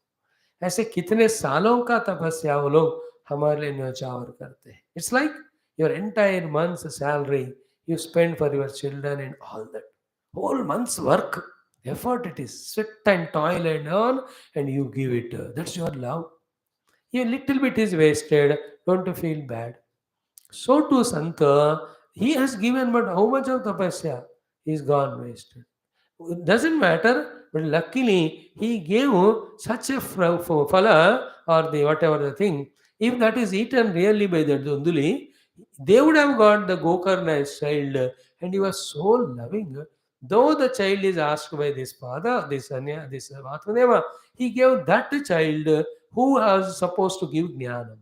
ऐसे कितने सालों का तपस्या वो लोग हमारे लिए न्यौछावर करते हैं. It's like your entire months salary you spend for your children and all that. Whole month's work, effort it is, sweat and toil and earn, and you give it. That's your love. A little bit is wasted, don't feel bad. So to Santa, he has given, but how much of tapasya is gone wasted? It doesn't matter, but luckily he gave such a phala or the whatever the thing. If that is eaten really by the Dunduli, they would have got the Gokarna's child, and he was so loving. Though the child is asked by this father, this Anya, this Atmadeva, he gave that child who was supposed to give Jnanam.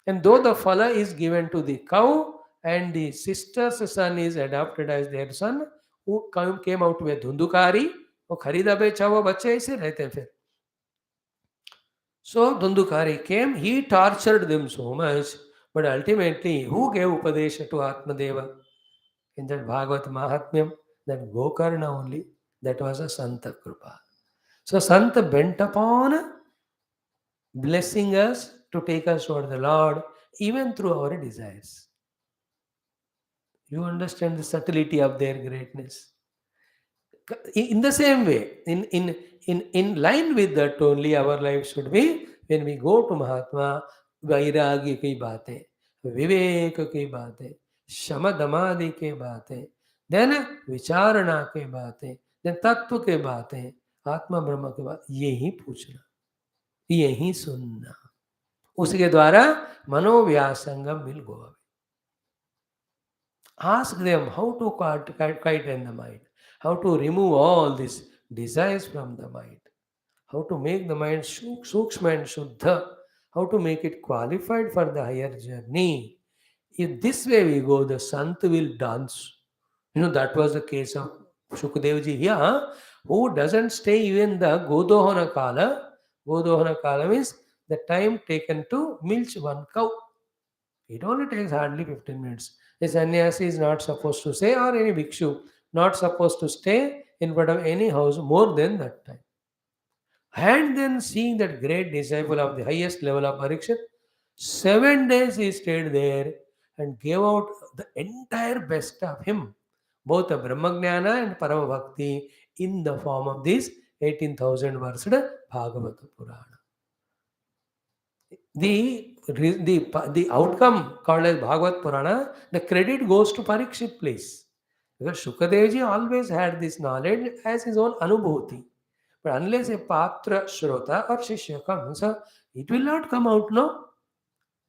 And though the phala is given to the cow and the sister's son is adopted as their son, who came out with Dhundhukari, वो खरीदा बेचा हुआ बच्चे ऐसे रहते हैं फिर. So Dhundukari came, he tortured them so much, but ultimately who gave Upadesha to Atmadeva? In that Bhagavad Mahatmyam, that Gokarna only, that was a Santa Krupa. So Santa bent upon blessing us to take us toward the Lord, even through our desires. You understand the subtlety of their greatness. In the same way, in line with that only our life should be, when we go to Mahatma, वैराग्य की बातें, विवेक की बातें, शम दमादि की बातें, then विचारणा की बातें, देन तत्व के बातें, आत्मा ब्रह्म के बात, यही पूछना, यही सुनना. उसके द्वारा मनोव्यासंगम will go away. Ask them how to quieten the mind, how to remove all these desires from the mind, how to make the mind sukshma and shuddha, how to make it qualified for the higher journey. If this way we go, the Sant will dance. That was the case of Shukadevji here, who doesn't stay even the Godohana Kala. Godohana Kala means the time taken to milk one cow. It only takes hardly 15 minutes. A sannyasi is not supposed to stay, or any bhikshu, not supposed to stay in front of any house more than that time. And then seeing that great disciple of the highest level of Parikshit, 7 days he stayed there and gave out the entire best of him, both the Brahmagnana and Parama Bhakti, in the form of this 18,000 versed Bhagavata Purana. the outcome called as Bhagavat Purana, the credit goes to Parikshit place. Because Shukadevji always had this knowledge as his own anubhuti. But unless a patra shrota or shishya comes, it will not come out, no?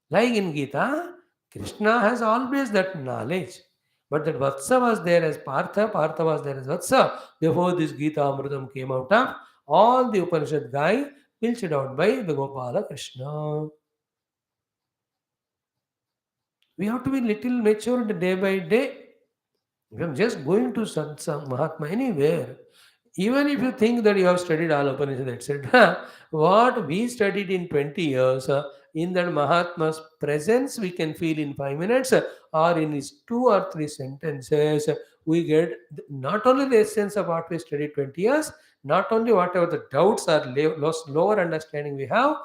Like in Gita, Krishna has always that knowledge. But that Vatsa was there as Partha, Partha was there as Vatsa. Therefore, this Gita Amritam came out of all the Upanishad guy pilched out by the Gopala Krishna. We have to be little matured day by day. If I'm just going to Satsang, Mahatma, anywhere, even if you think that you have studied all Upanishad, etc., what we studied in 20 years, in that Mahatma's presence, we can feel in 5 minutes, or in his 2 or 3 sentences, we get not only the essence of what we studied 20 years, not only whatever the doubts or lower understanding we have,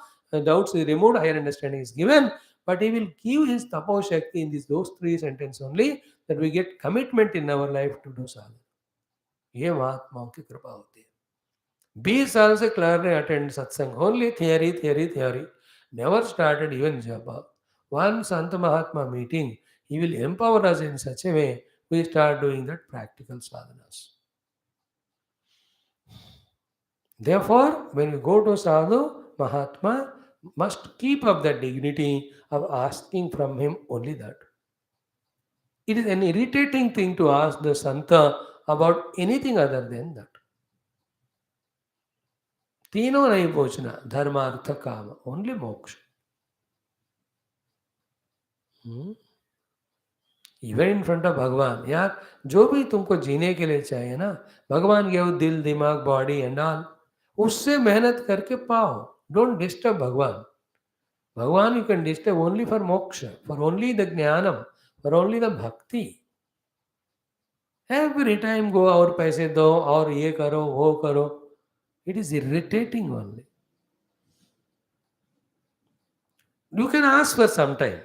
doubts is removed, higher understanding is given, but he will give his tapo shakti in those 3 sentences only, that we get commitment in our life to do sadhana. ये महात्माओं की कृपा होती है. 20 साल से clearly attend satsang, only theory, theory, theory. Never started even japa. One Sant Mahatma meeting, he will empower us in such a way, we start doing that practical sadhanas. Therefore, when we go to sadhu, Mahatma must keep up the dignity of asking from him only that. It is an irritating thing to ask the Santa about anything other than that. तीनों नहीं पहुंचना, धर्म अर्थ काम, only मोक्ष. Even in front of भगवान, यार जो भी तुमको जीने के लिए चाहिए ना, भगवान के दिल दिमाग बॉडी एंड ऑल, उससे मेहनत करके पाओ. डोंट डिस्टर्ब भगवान. भगवान you can disturb only for मोक्ष, फॉर ओनली द ज्ञानम, फॉर ओनली द भक्ति. एवरी टाइम गो और पैसे दो और ये करो वो करो, it is irritating only. You can ask for some time,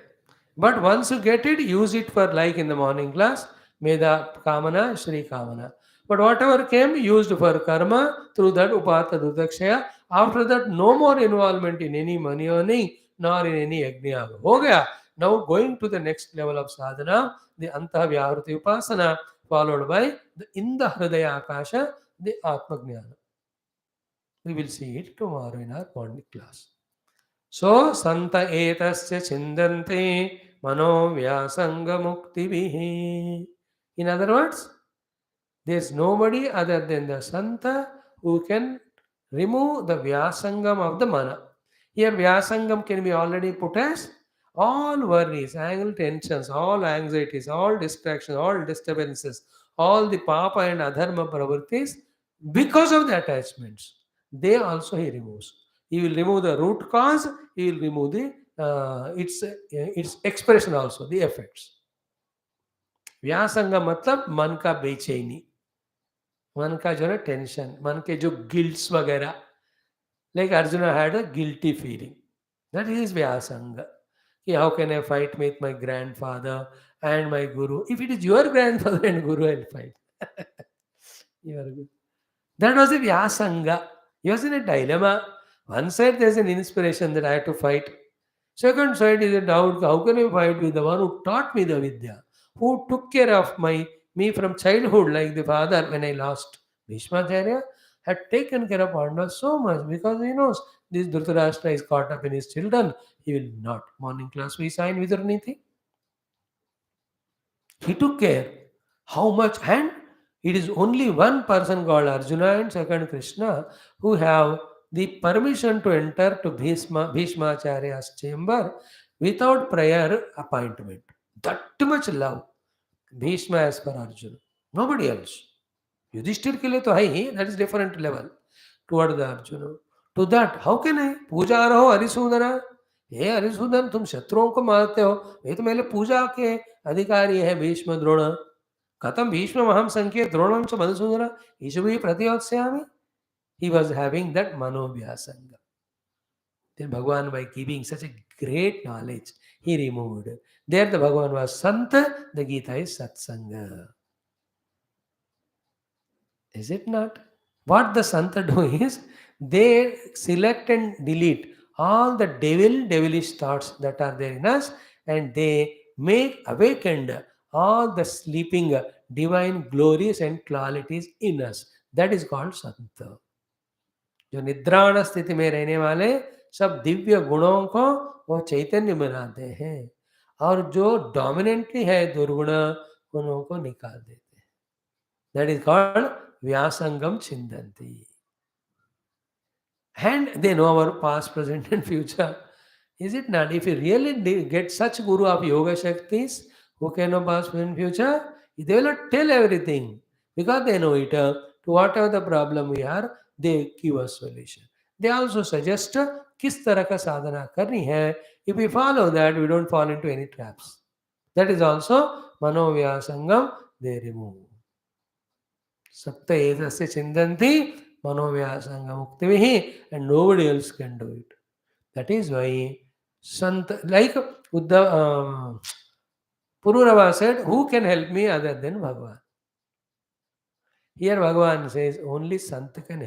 but once you get it, use it for, like in the morning class, Meda Kamana, Shri Kamana. But whatever came, used for karma, through that Upata Dudakshaya. After that, no more involvement in any money earning, nor in any yajna. Ho gaya. Now going to the next level of sadhana, the Anta Vyahruti Upasana, followed by the Inda Hridaya Akasha, the Atma Jnana. We will see it tomorrow in our morning class. So, Santa etasya chindante mano vyasanga muktivihi. In other words, there is nobody other than the Santa who can remove the vyasangam of the mana. Here, vyasangam can be already put as all worries, anger, tensions, all anxieties, all distractions, all disturbances, all the papa and adharma pravrittis, because of the attachments, they also he removes. He will remove the root cause, he will remove the its expression also, the effects. व्यासंग मतलब मन का बेचैनी, मन का जो है tension, मन के जो गिल्ट्स वगैरह, like Arjuna had a guilty feeling. That is Vyasanga. How can I fight with my grandfather and my guru? If it is your grandfather and guru, I'll fight. You are good. That was a Vyasanga. He was in a dilemma. One side there's an inspiration that I have to fight. Second side is a doubt. How can I fight with the one who taught me the Vidya? Who took care of me from childhood, like the father when I lost Bhishmacharya, had taken care of Pandavas so much, because he knows this Dhritarashtra is caught up in his children. He will not. Morning class we sign with anything. He took care. How much? And it is only one person called Arjuna and second Krishna who have the permission to enter to Bhishmacharya's chamber without prior appointment. That much love Bhishma has for Arjuna. Nobody else. Yudhishthir ke liye to hai hi, that is different level toward the Arjuna. To that, how can I? पूजा रहो हरिसूदना. हे हरिसूदन, तुम शत्रुओं को मारते हो, ये तो मेरे पूजा के अधिकारी है भीष्म द्रोण. कथम भीष्म महम संख्ये द्रोणम च Madhusudan ईशुभि प्रतियोत्स्यामि. He was having that manovyasanga. Then Bhagavan, by giving such a great knowledge, he removed. There the Bhagavan was Santa, the Gita is Satsanga. Is it not? What the Santa do is, they select and delete all the devilish thoughts that are there in us, and they make awakened all the sleeping divine glories and qualities in us. That is called Sant. जो निद्राण स्थिति में रहने वाले सब दिव्य गुणों को वो चैतन्य बनाते हैं, और जो डोमिनेंटली है दुर्गुण उन्हों को निकाल देते हैं. दैट इज कॉल्ड व्यासंगम छिंदन्ति. And they know our past, present, and future. Is it not? If you really get such guru of yoga shaktis who can know past, present, future, they will not tell everything because they know it. To whatever the problem we are, they give us solution. They also suggest किस तरह का साधना करनी है. If we follow that, we don't fall into any traps. That is also Manovyasangam they remove. Sapta etasya chindanti Manovyasanga muktivihi, and nobody else can do it. That is why Sant, like Pururava said, who can help me other than Bhagavan? Here Bhagavan says, only Sant can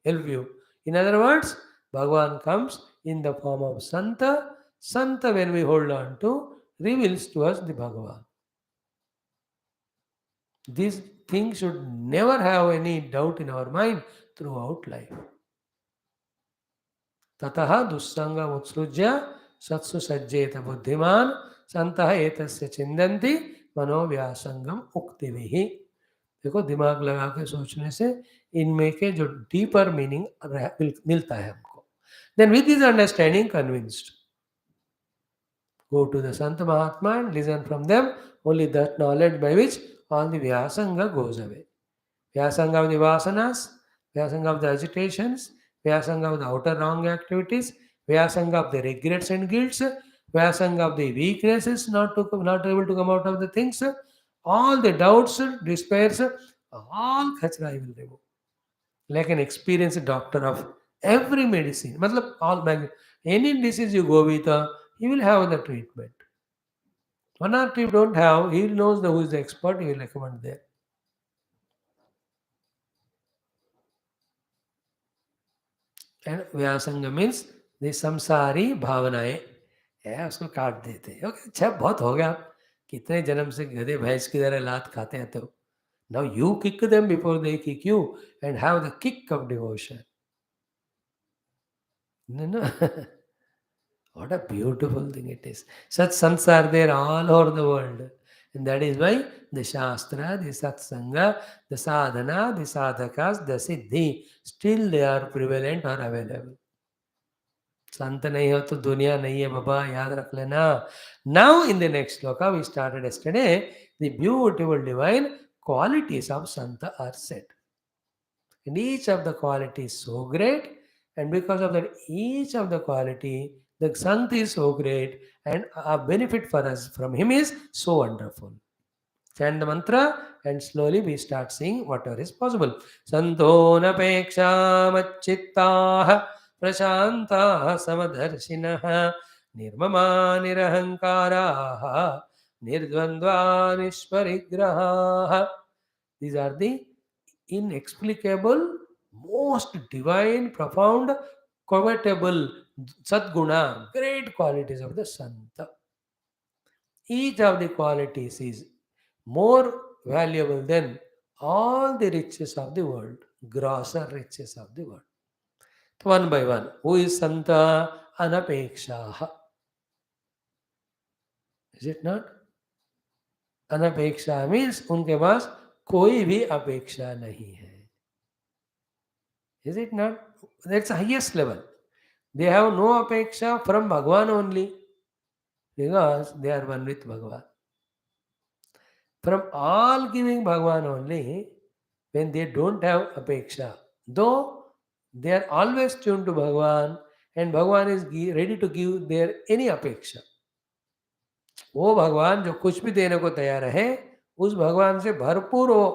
help you. In other words, Bhagavan comes in the form of Santa. Santa, when we hold on to, reveals to us the Bhagavan. These things should never have any doubt in our mind throughout life. Tataha dussanga mutsrujya satsu sajjeta buddhiman santaha etasya chindanti मनोव्यासंगम उक्तिभिः. देखो, दिमाग लगा के सोचने से इनमें के जो deeper meaning मिलता है हमको. Then with this understanding convinced, go to the Sant Mahatma and listen from them only that knowledge by which all the Vyasanga goes away. Vyasanga of the vasanas, Vyasanga of the agitations, Vyasanga of the outer wrong activities, Vyasanga of the regrets and guilts, Vyasanga of the weaknesses not able to come out of the things, all the doubts, despairs, all kachra I will remove. Like an experienced doctor of every medicine. Matlab all any disease you go with, he will have the treatment. One or two you don't have, he knows who is the expert, he will recommend there. And व्यासंग means the संसारी भावनाएं है, उसको काट देते हैं. Okay, अच्छा बहुत हो गया, कितने जन्म से गधे भैंस की तरह लात खाते हैं. तो now you kick them before they kick you and have the kick off devotion. No. What a beautiful thing it is. Such sants are there all over the world. And that is why the Shastra, the Satsanga, the Sadhana, the Sadhakas, the Siddhi, still they are prevalent or available. संत नहीं हो तो दुनिया नहीं है बाबा, याद रख लेना. Now in the next sloka we started yesterday, the beautiful divine qualities of Santa are said. And each of the qualities is so great, and because of that each of the quality, the Sant is so great, and a benefit for us from him is so wonderful. Chant the mantra and slowly we start seeing whatever is possible. Santonapeksha machittaha prashantaha samadarshinaha nirmama nirahankaraha nirdvandva nishparigraha. These are the inexplicable, most divine, profound, covetable Sadguna, great qualities of the Santa. Each of the qualities is more valuable than all the riches of the world, grosser riches of the world. One by one, who is Santa? Anapekshaha. Is it not? Anapeksha means उनके पास कोई भी अपेक्षा नहीं है. Is it not? That's the highest level. They have no apeksha from Bhagavan only, because they are one with Bhagavan. From all giving Bhagavan only, when they don't have apeksha, though they are always tuned to Bhagavan, and Bhagavan is ready to give their any apeksha. वो भगवान जो कुछ भी देने को तैयार है, उस भगवान से भरपूर वो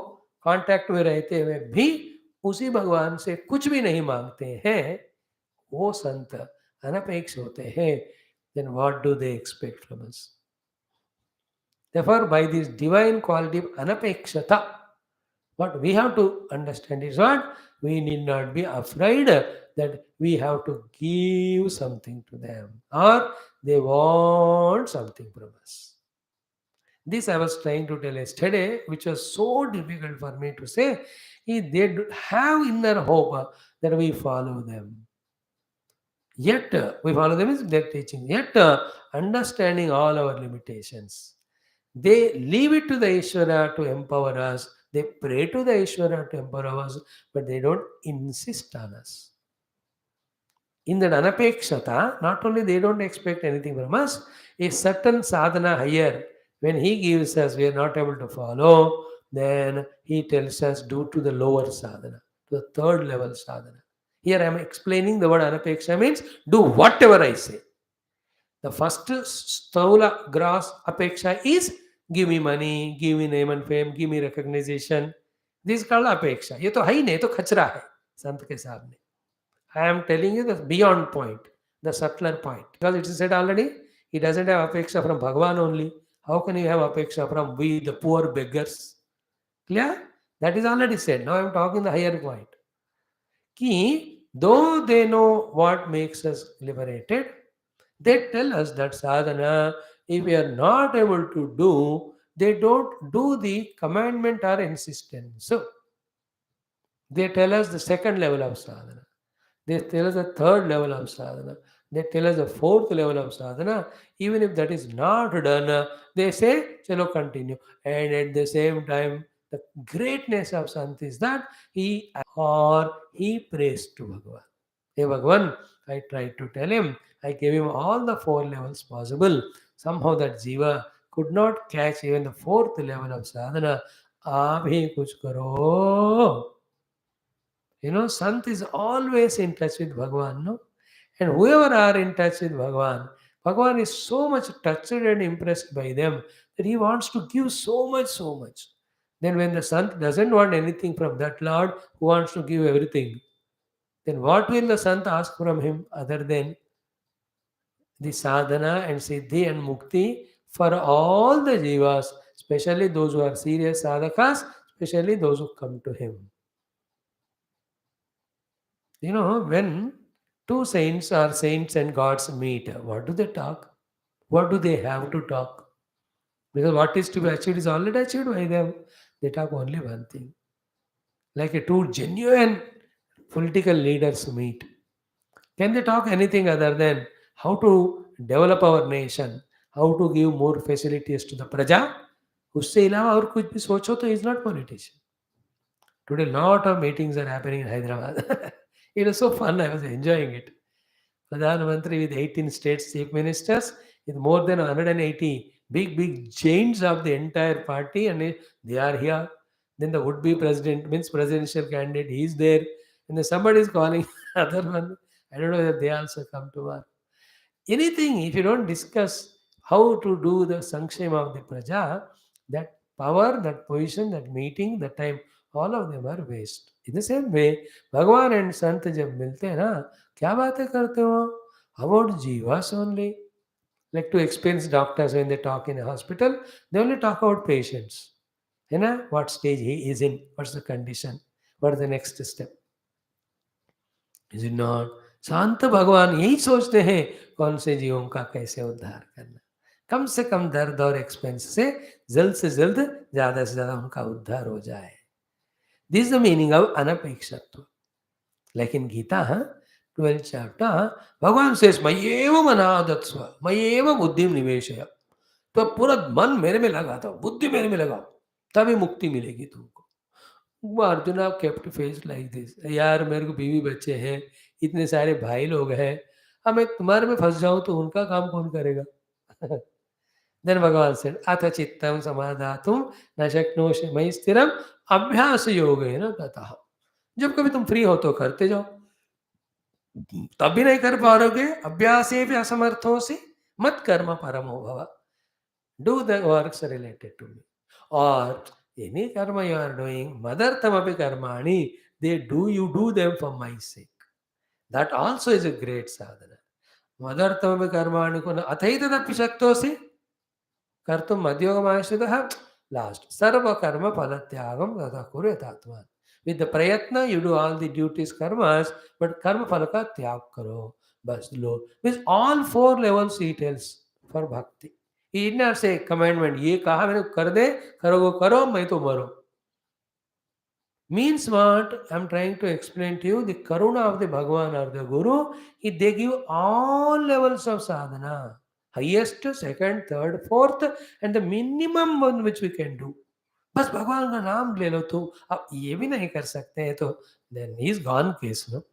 कांटेक्ट में रहते हुए भी उसी भगवान से कुछ भी नहीं मांगते हैं, वो संत अनपेक्ष होते हैं. Then what do they expect from us? Therefore, by this divine quality of anapekshata, What we have to understand is what? We need not be afraid that we have to give something to them or they want something from us. This I was trying to tell yesterday, which was so difficult for me to say. They have inner hope that we follow them. Yet, we follow them is their teaching. Yet, understanding all our limitations. They leave it to the Ishvara to empower us. They pray to the Ishvara to empower us, but they don't insist on us. In that anapekshata, not only they don't expect anything from us, a certain sadhana higher, when he gives us, we are not able to follow, then he tells us do to the lower sadhana, to the third level sadhana. Here I am explaining the word anapeksha means do whatever I say. The first sthaula gross apeksha is give me money, give me name and fame, give me recognition. This is called apeksha. ये तो है ही नहीं, ये तो खचरा है संत के सामने. I am telling you the beyond point, the subtler point. Because it is said already, he doesn't have apeksha from Bhagavan only. How can you have apeksha from we, the poor beggars? Clear? That is already said. Now I am talking the higher point. Ki, though they know what makes us liberated, they tell us that sadhana, if we are not able to do, they don't do the commandment or insistence. So, they tell us the second level of sadhana. They tell us the third level of sadhana. They tell us the fourth level of sadhana. Even if that is not done, they say, chalo continue. And at the same time, the greatness of Sant is that he prays to Bhagavan. Hey Bhagavan, I tried to tell him, I gave him all the four levels possible. Somehow that jiva could not catch even the fourth level of sadhana. Aap hi kuch karo. Sant is always in touch with Bhagavan, no? And whoever are in touch with Bhagavan, Bhagavan is so much touched and impressed by them that he wants to give so much, so much. Then when the Sant doesn't want anything from that Lord who wants to give everything, then what will the Sant ask from him other than the sadhana and siddhi and mukti for all the jivas, especially those who are serious sadhakas, especially those who come to him. When two saints or saints and gods meet, what do they talk? What do they have to talk? Because what is to be achieved is already achieved by them. They talk only one thing. Like a two genuine political leaders meet. Can they talk anything other than how to develop our nation, how to give more facilities to the praja? उससे अलावा और कुछ भी सोचो तो is not politician. Today, lot of meetings are happening in Hyderabad. It was so fun. I was enjoying it. Pradhan Mantri with 18 states chief ministers, with more than 180 big giants of the entire party, and they are here. Then the would-be president, means presidential candidate, he is there. And then somebody is calling other one. I don't know whether they also come to work. Anything, if you don't discuss how to do the sankshema of the praja, that power, that position, that meeting, that time, all of them are waste. In the same way, भगवान and संत जब मिलते हैं ना, क्या बातें करते हो? About jivas only. Like to experienced doctors when they talk in a hospital, they only talk about patients. What stage he is in, what's the condition, what is the next step. Is it not? शांत भगवान यही सोचते हैं कौन से जीवों का कैसे उद्धार करना, कम से कम दर्द और एक्सपेंस से जल्द ज्यादा से ज्यादा उनका उद्धार हो जाए. This is the meaning of अनपेक्षत्व. Like in Gita 12th chapter, Bhagwan says मय्येव मनादत्स्व मय्येव बुद्धिम निवेशय. तो पूरा मन मेरे में लगा दो, बुद्धि मेरे में लगाओ, तभी मुक्ति मिलेगी तुमको. अर्जुन आप केप्ट फेस लाइक दिस. यार मेरे को बीवी बच्चे हैं, इतने सारे भाई लोग हैं, अब मैं तुम्हारे में फंस जाऊं तो उनका काम कौन करेगा? देन भगवान से अथ चित्तम समाधातुम न शक्नोषि मयि स्थिरम अभ्यास योगेन ततः. जब कभी तुम फ्री हो तो करते जाओ, तब भी नहीं कर पाओगे, अभ्यासे भी असमर्थों से मत कर्म परमो भव. Do the works related to me. और any karma you are doing, madartam api karmani, you do them for my sake. That also is a great sadhana. Madartam api karmani ko athaitadapi shaktosi kartum madhyogam ashritaha. Last, sarva karma phalatyagam tata kuryatatman. With the prayatna, you do all the duties, karmas, but karma phala ka tyag karo. Bas lo. Means all four levels he tells for bhakti. He did not say commandment. ये कहा मैंने कर दे, करो करो, मैं तो मरो. Means what? I'm trying to explain to you the karuna of the Bhagavan or the Guru. They give all levels of sadhana. Highest, second, third, fourth, and the minimum one which we can do. बस भगवान का नाम ले लो तो अब ये भी नहीं कर सकते हैं तो then he is gone case, no?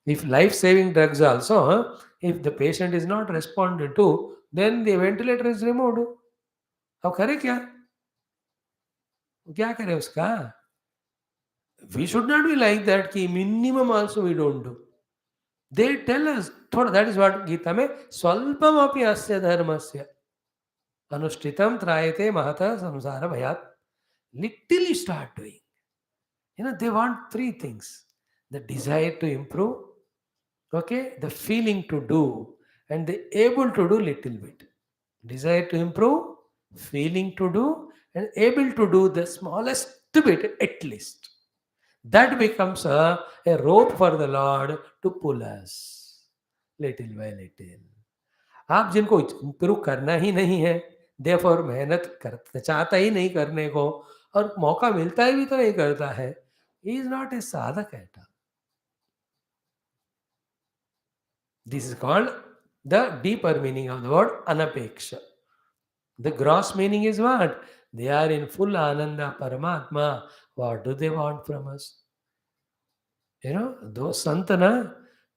If life saving drugs also, if the patient is not responded to, then the ventilator is removed. अब करे क्या? क्या करे उसका? We should not be like that कि minimum also we don't do. They tell us थोड़ा, that is what Gita में स्वल्पम अपि अस्य धर्मस्य अनुष्ठितम त्रायते महतः संसार भयात्. Little you start doing. They want three things: the desire to improve, okay, the feeling to do, and the able to do little bit. Desire to improve, feeling to do, and able to do the smallest bit at least. That becomes a rope for the Lord to pull us little by little. आप जिनको improve करना ही नहीं है, therefore मेहनत कर चाहता ही नहीं करने को, और मौका मिलता ही भी तो नहीं करता है, he is not a sadhak at all. This is called the deeper meaning of the word anapeksha. The gross meaning is what? They are in full ananda paramatma. What do they want from us? दो संत ना,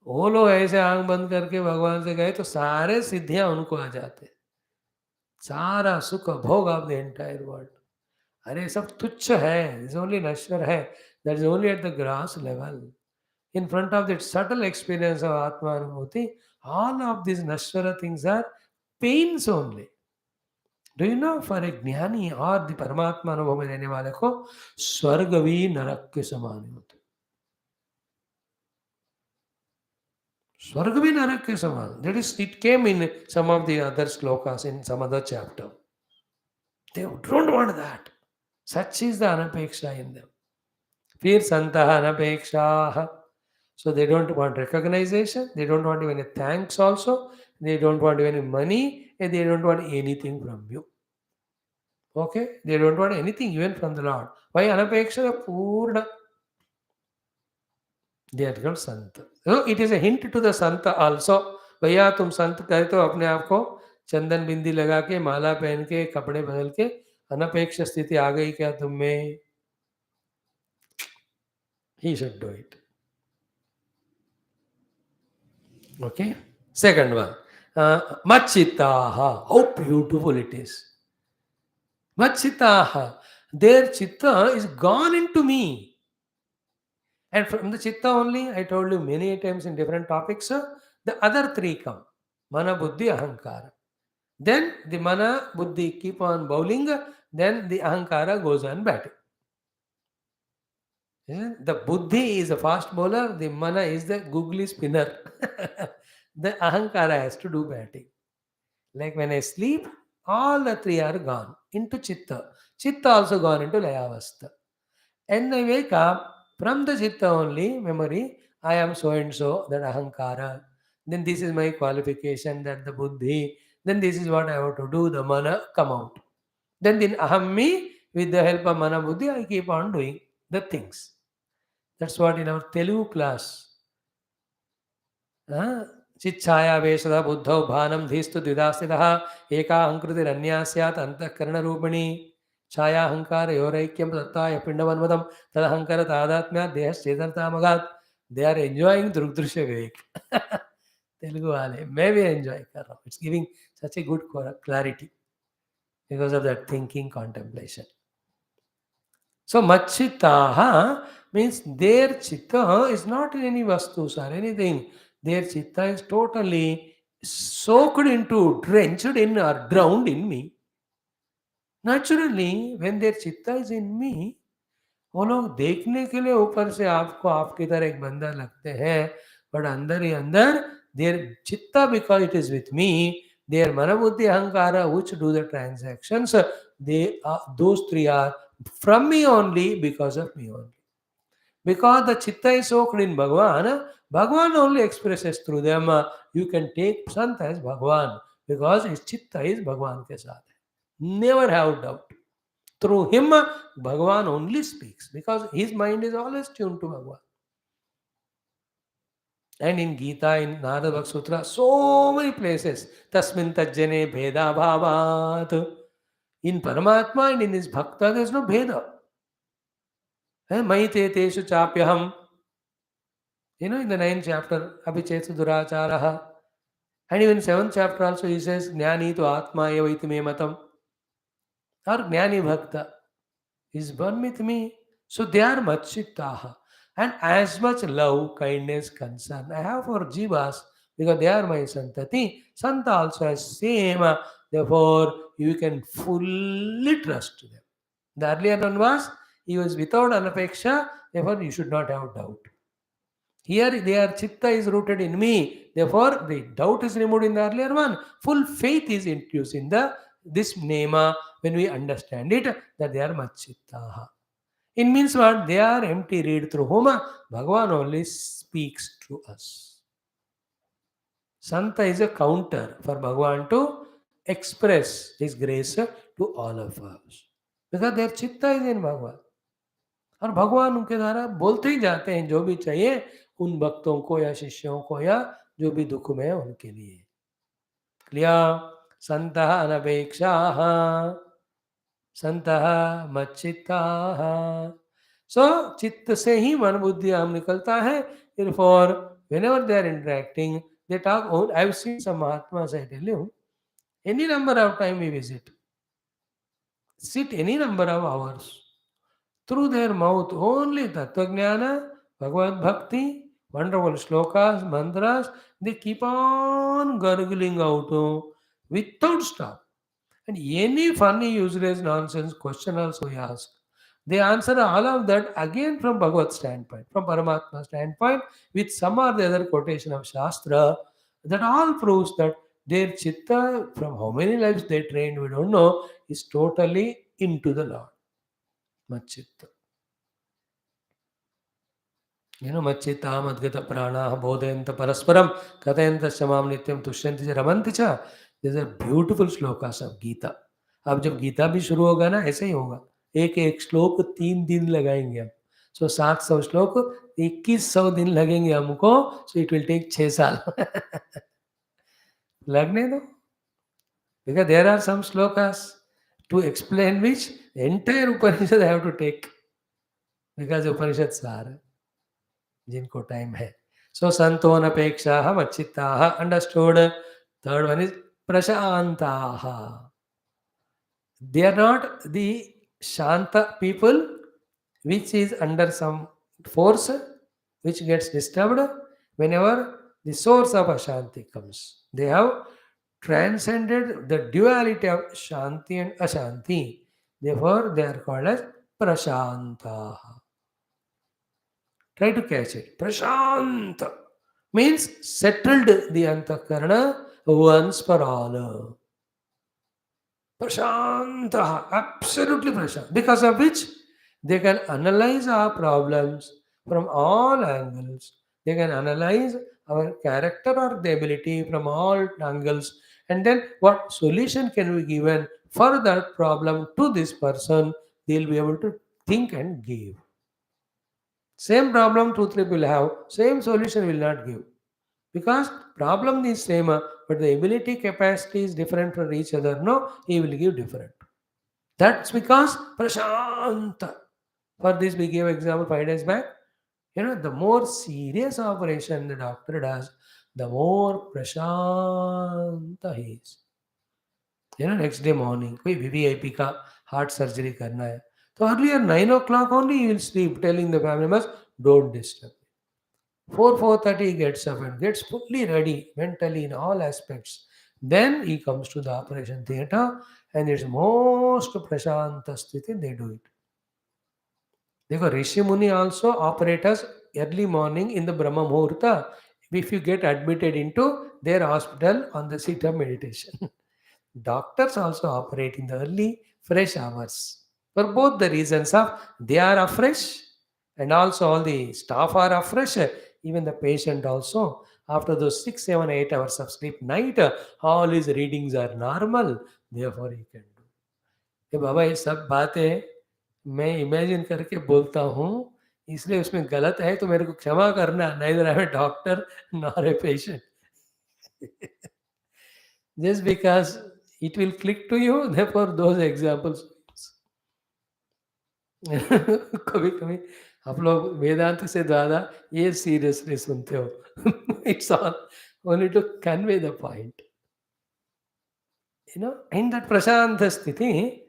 वो लोग ऐसे आंख बंद करके भगवान से गए तो सारे सिद्धियां उनको आ जाते, सारा सुख भोग ऑफ द एंटायर वर्ल्ड. अरे सब तुच्छ है, इज ओनली नश्वर है, that is only at the grass level. In front of that subtle experience of Atma Anubhuti, all of these Nashvara things are pains only. Do you know, for a Jnani or the Paramatma अनुभव में रहने वाले को स्वर्ग भी नरक के समान होते. स्वर्ग भी नरक के समान. That is, it came in some of the other slokas in some other chapter. They don't want that. Such is the anapeksha in them. फिर संतः अनपेक्षाः. So they don't want recognition, they don't want even a thanks also, they don't want even money, and they don't want anything from you. Okay? They don't want anything even from the Lord. Why anapeksha purna? They are called Sant. So it is a hint to the Sant also. भैया तुम संत कहे तो अपने आप को चंदन बिंदी लगा के, माला पहन के, कपड़े बदल के, अनपेक्ष स्थिति आ गई क्या तुम में? He should do it. Okay. Second one, Machitaha. How beautiful it is. Machitaha. Their chitta is gone into me. And from the chitta only, I told you many times in different topics, the other three come. Mana, Buddhi, Ahankara. Then the Mana, Buddhi keep on bowling, then the Ahankara goes on batting. The Buddhi is a fast bowler, the Mana is the googly spinner. The Ahankara has to do batting. Like when I sleep, all the three are gone into Chitta. Chitta also gone into Layavastha. And I wake up, from the Chitta only, memory, I am so and so, that Ahankara. Then this is my qualification, that the Buddhi. Then this is what I have to do, the Mana come out. Then in Ahammi, with the help of Mana Buddhi, I keep on doing the things. That's what in our Telugu class. चिच्छाया वेशदा बुद्धौ भानम धीस्तु द्विदास्थितः एका अहंकृतिरन्या स्यात् अंतःकरणरूपिणी छाया अहंकार योरैक्यं तत्ताय पिंडवन्मदं तदहंकार तादात्म्यात् देहश्चेतनतामगात्. They are enjoying दृग्दृश्य विवेक. तेलुगु वाले मैं भी enjoy कर रहा हूँ. It's giving such a good clarity because of that thinking contemplation. So Machitaha means their chitta is not in any vastus or anything. Their chitta is totally soaked into, drenched in or drowned in me. Naturally, when their chitta is in me, वो लोग देखने के लिए ऊपर से आपको आपकी तरह एक बंदा लगते हैं, बट अंदर ही अंदर their chitta, because it is with me, their mana buddhi ahankara which do the transactions, those three are from me only, because of me only. Because the chitta is soaked in Bhagavan, Bhagavan only expresses through them. You can take Sant as Bhagavan, because his chitta is Bhagavan ke saath hai. Never have doubt. Through him, Bhagavan only speaks, because his mind is always tuned to Bhagavan. And in Gita, in Narada Bhakti Sutra, so many places, Tasmin Tajjane Bheda Bhavat. In Paramatma and in his Bhakta, there is no Bheda. Maite Teshu Chapyaham. In the 9th chapter, Abhichetsu Duracharaha. And even 7th chapter also, he says, Jnani tu Atma eva iti me matam. Or Jnani Bhakta is born with me. So they are machittaha. And as much love, kindness, concern I have for jivas, because they are my santati. Santa also has same. Therefore, you can fully trust them. The earlier one was, he was without anapeksha, therefore you should not have doubt. Here, their chitta is rooted in me. Therefore, the doubt is removed in the earlier one. Full faith is introduced in this nema when we understand it, that they are machittaha. It means what? They are empty reed through whom Bhagavan only speaks to us. Santa is a counter for Bhagavan to express his grace to all of us. Because their chitta is in Bhagavan. और भगवान उनके द्वारा बोलते ही जाते हैं जो भी चाहिए उन भक्तों को या शिष्यों को या जो भी दुख में है उनके लिए. क्लियर? संतः अनपेक्षाः, संतः मच्चित्ताः. सो चित्त से ही मन बुद्धि हम निकलता है. Therefore, whenever they are interacting, they talk. Oh, I have seen some Mahatmas, I tell you, any number of time we visit, sit any number of hours. Through their mouth only Tattvajnana, Bhagavad Bhakti, wonderful shlokas, mantras, they keep on gurgling out without stop. And any funny, useless nonsense question also we ask. They answer all of that again from Bhagavad standpoint, from Paramatma standpoint, with some or the other quotation of Shastra. That all proves that their chitta, from how many lives they trained, we don't know, is totally into the Lord. Machitta. Machita madgata prana bodhayanta parasparam katayanta shamam nityam tushyanti cha ramanti cha. These are beautiful shlokas of Gita. अब जब गीता भी शुरू होगा ना, ऐसे ही होगा. एक एक श्लोक 3 दिन लगाएंगे हम. सो 700 श्लोक 2100 दिन लगेंगे हमको. सो इट विल टेक 6 साल. लगने दो. Because there are some slokas to explain which entire Upanishad I have to take. Because Upanishad sar जिनको टाइम है. सो संतोन अपेक्षा मच्चित्ताः, अंडरस्टूड. थर्ड वन इज प्रशांताः. They are not the Shanta people which is under some force which gets disturbed whenever the source of Ashanti comes. They have transcended the duality of Shanti and Ashanti. Therefore, they are called as Prashantaha. Try to catch it. Prashanta means settled the antakarana once for all. Prashanta, absolutely prashant. Because of which they can analyze our problems from all angles. They can analyze our character or the ability from all angles. And then what solution can be given for that problem to this person, they'll be able to think and give. Same problem, two, three will have, same solution will not give. Because problem is same, but the ability capacity is different for each other. No, he will give different. That's because Prashanta. For this we gave example 5 days back. The more serious operation the doctor does, the more Prashanta he is. Next day morning, कोई VVIP का heart surgery करना है. So earlier 9 o'clock only he will sleep, telling the family members, don't disturb. 4:30 he gets up and gets fully ready mentally in all aspects. Then he comes to the operation theatre and it's most prashanta sthiti, they do it. Because Rishi Muni also operate us early morning in the Brahma Muhurta if you get admitted into their hospital on the seat of meditation. Doctors also operate in the early fresh hours. For both the reasons of they are afresh and also all the staff are afresh. Even the patient also after those 6, 7, 8 hours of sleep night, all his readings are normal. Therefore he can do. ये बाबा ये सब बातें मैं imagine करके बोलता हूँ इसलिए उसमें गलत है तो मेरे को क्षमा करना neither I'm a doctor nor a patient just because it will click to you therefore those examples कभी कभी आप लोग वेदांत से ज़्यादा ये सीरियसली सुनते हो it's all only to convey the point in that prashanta sthiti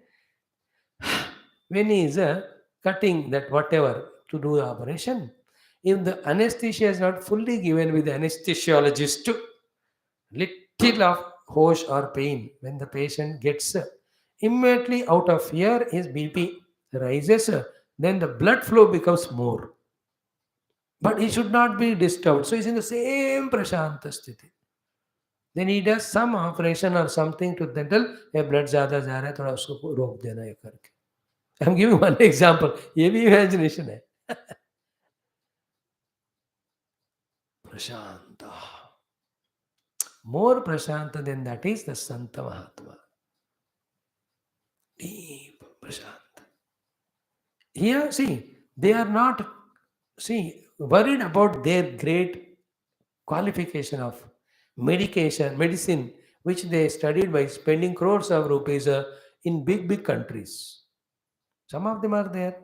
when he is cutting that whatever to do the operation, if the anesthesia is not fully given with the anesthesiologist, little of hosh or pain when the patient gets immediately out of fear his BP rises, then the blood flow becomes more. But he should not be disturbed. So he's in the same prashanta sthiti. Then he does some operation or something to tell ये blood ज़्यादा जा रहा है थोड़ा उसको रोक देना ये करके. I'm giving one example. ये भी imagination है. Prashanta. More Prashanta than that is the Santa Mahatma. Deep Prashanta. Here, see, they are not, worried about their great qualification of medicine, which they studied by spending crores of rupees in big, big countries. Some of them are there.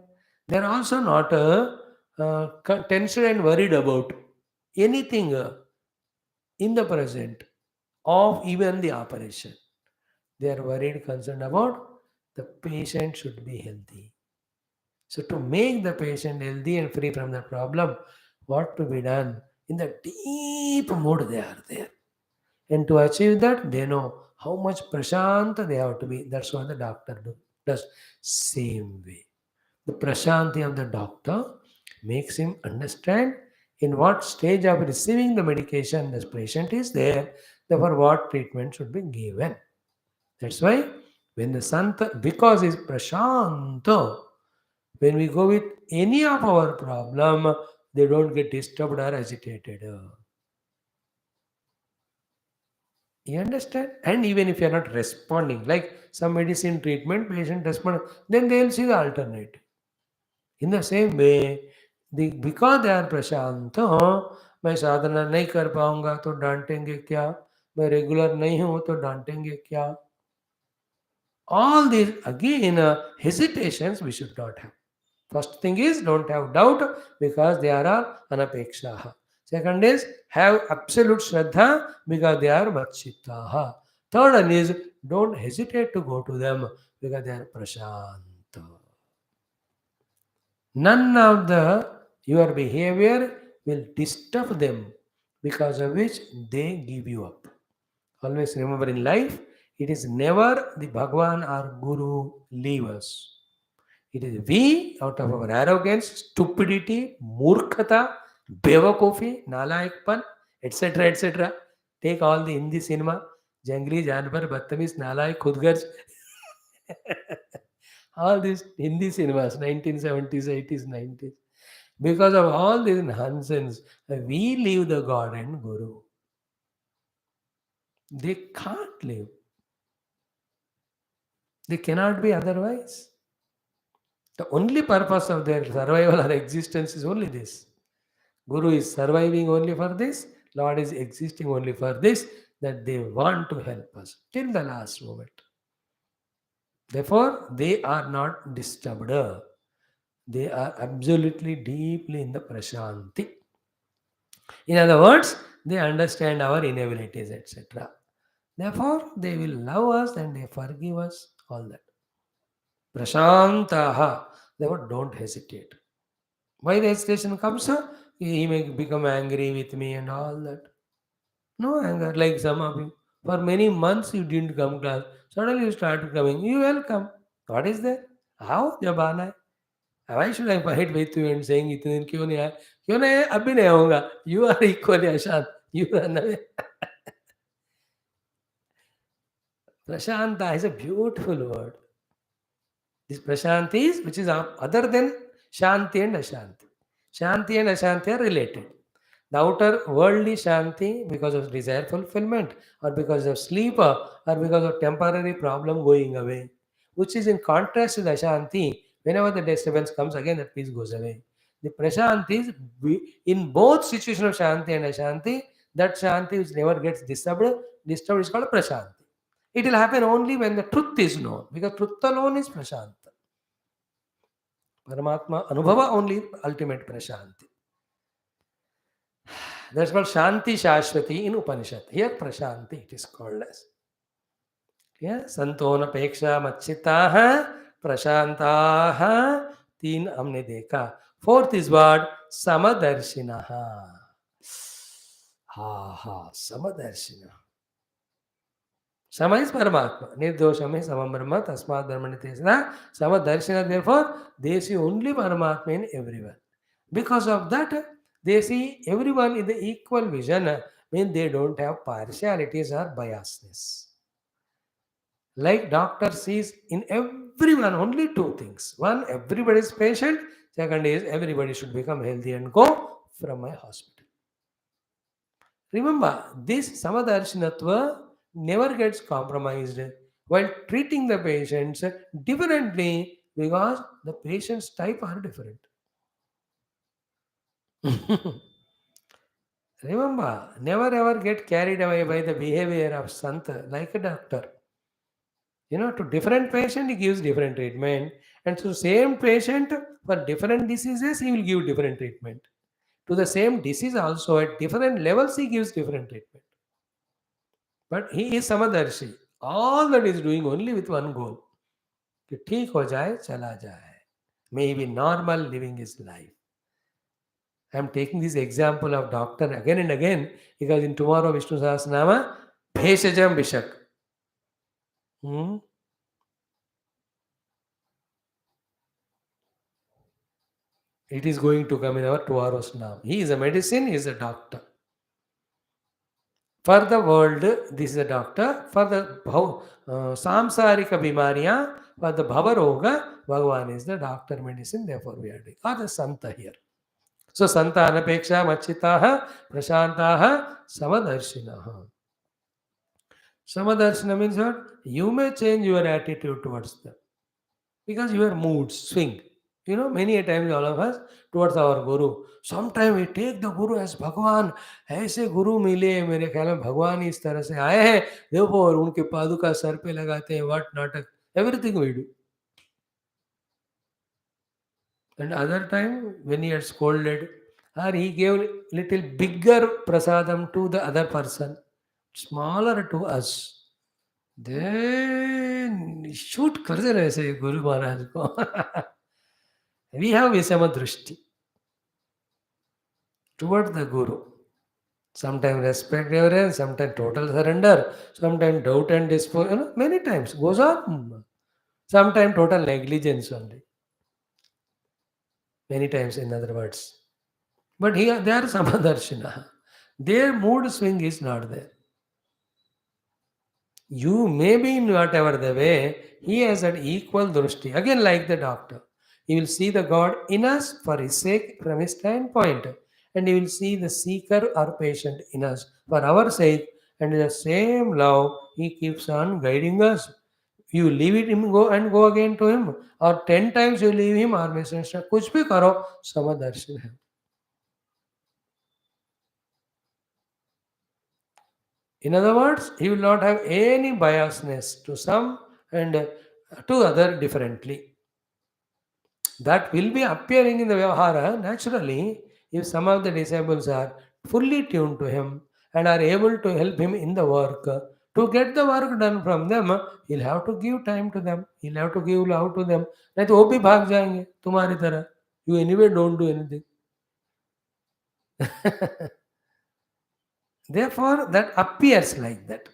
They are also not tension and worried about anything in the present of even the operation. They are worried, concerned about the patient should be healthy. So to make the patient healthy and free from the problem, what to be done? In the deep mood they are there. And to achieve that, they know how much prashanta they have to be. That's what the doctor does. Same way. The prashanti of the doctor makes him understand in what stage of receiving the medication the patient is there, therefore what treatment should be given. That's why when the Santa, because it's prashanta, when we go with any of our problem, they don't get disturbed or agitated. You understand? And even if you're not responding, like some medicine treatment, patient respond, then they'll see the alternative. In the same way, because they are प्रशांत मैं साधना नहीं कर पाऊंगा तो डांटेंगे क्या मैं regular नहीं हूं तो डांटेंगे क्या all these again hesitations we should not have. First thing is don't have doubt because they are anapekshaha. Second is have absolute shraddha because they are matsittaha. Third one is don't hesitate to go to them because they are prashanta. None of your behavior will disturb them because of which they give you up. Always remember in life, it is never the Bhagwan or Guru leave us. It is we, out of our arrogance, stupidity, murkhata, bevakufi, nalaikpan, etc., etc. Take all the Hindi cinema, Jangli, Janvar, Battamis, Nalaik, Khudgarj. All these Hindi cinemas, 1970s, 80s, 90s. Because of all this nonsense, we leave the God and Guru. They can't live. They cannot be otherwise. The only purpose of their survival or existence is only this. Guru is surviving only for this. Lord is existing only for this, that they want to help us till the last moment. Therefore, they are not disturbed. They are absolutely deeply in the prashanti. In other words, they understand our inabilities, etc. Therefore, they will love us and they forgive us, all that. Prashantaha. Therefore, don't hesitate. Why the hesitation comes? He may become angry with me and all that. No anger, like some of you. For many months you didn't come class. Suddenly you started coming. You welcome. What is that? How? जब आना है. Why should I fight with you and saying इतने दिन क्यों नहीं आया? क्यों नहीं आया? अभी नहीं आऊंगा. You are equally Ashant. You run away. Prashanta is a beautiful word. This prashanti is which is other than shanti and ashanti. Shanti and ashanti are related. The outer worldly shanti because of desire fulfillment or because of sleep or because of temporary problem going away, which is in contrast to the ashanti. Whenever the disturbance comes, again that peace goes away. The prashanti is in both situations of shanti and ashanti, that shanti which never gets disturbed is called prashanti. It will happen only when the truth is known, because truth alone is prashanta. Paramatma Anubhava only ultimate prashanti. That's called Shanti Shashwati in Upanishad. Here Prashanti it is called as. Yeah? Santona Peksha Machitaha Prashantaha Teen Amne Deka. Fourth is what? Samadarshinaha. Ha ha, Samadarshina. Sama is Paramatma. Nirdosham is Samam Brahma, Tasmad Brahmani Tesna. Samadarshina, therefore, they see only Paramatma in everyone. Because of that, they see everyone in the equal vision when they don't have partialities or biasness. Like doctor sees in everyone only two things. One, everybody is patient. Second is everybody should become healthy and go from my hospital. Remember, this Samadarshinattva never gets compromised while treating the patients differently because the patient's type are different. Remember, never ever get carried away by the behavior of Sant like a doctor. To different patient, he gives different treatment. And to same patient, for different diseases, he will give different treatment. To the same disease also, at different levels, he gives different treatment. But he is Samadarshi. All that is doing only with one goal. कि ठीक हो जाए, चला जाए. May he be normal living his life. I am taking this example of doctor again and again because in tomorrow Vishnu Sahasranama, Bheshajam Vishak. It is going to come in our tomorrow's now. He is a medicine, he is a doctor. For the world, this is a doctor. For the samsarika bimariya, for the bhavaroga, Bhagavan is the doctor medicine, therefore we are doing. Or the Santa here. So Santa anapeksha machitaha prashantaha samadarshinaha. Samadarshina means what? You may change your attitude towards them because your moods swing. Many a times all of us towards our Guru. Sometimes we take the Guru as Bhagavan. ऐसे गुरु मिले मेरे ख्याल में भगवान इस तरह से आए हैं देखो और उनके पादुका सर पे लगाते हैं what नाटक everything we do. And other time when he had scolded or he gave little bigger prasadam to the other person, smaller to us. Then shoot करते रहे ऐसे गुरु महाराज को. We have Visama Drishti toward the Guru. Sometimes respect reverence, sometimes total surrender, sometimes doubt and disbelief. Many times goes on. Sometimes total negligence only. Many times, in other words. But here they are Samadarshina. Their mood swing is not there. You may be in whatever the way, he has an equal drushti. Again, like the doctor. He will see the God in us for his sake from his standpoint. And he will see the seeker or patient in us for our sake. And in the same love, he keeps on guiding us. You leave it him go and go again to him. Or 10 times you leave him or message kuch bhi karo, samadarshi hai. In other words, he will not have any biasness to some and to other differently. That will be appearing in the Vyavahara naturally if some of the disciples are fully tuned to him and are able to help him in the work. To get the work done from them, he'll have to give time to them. He'll have to give love to them. नहीं तो वो भी भाग जाएंगे तुम्हारी तरह. You anyway don't do anything. Therefore, that appears like that.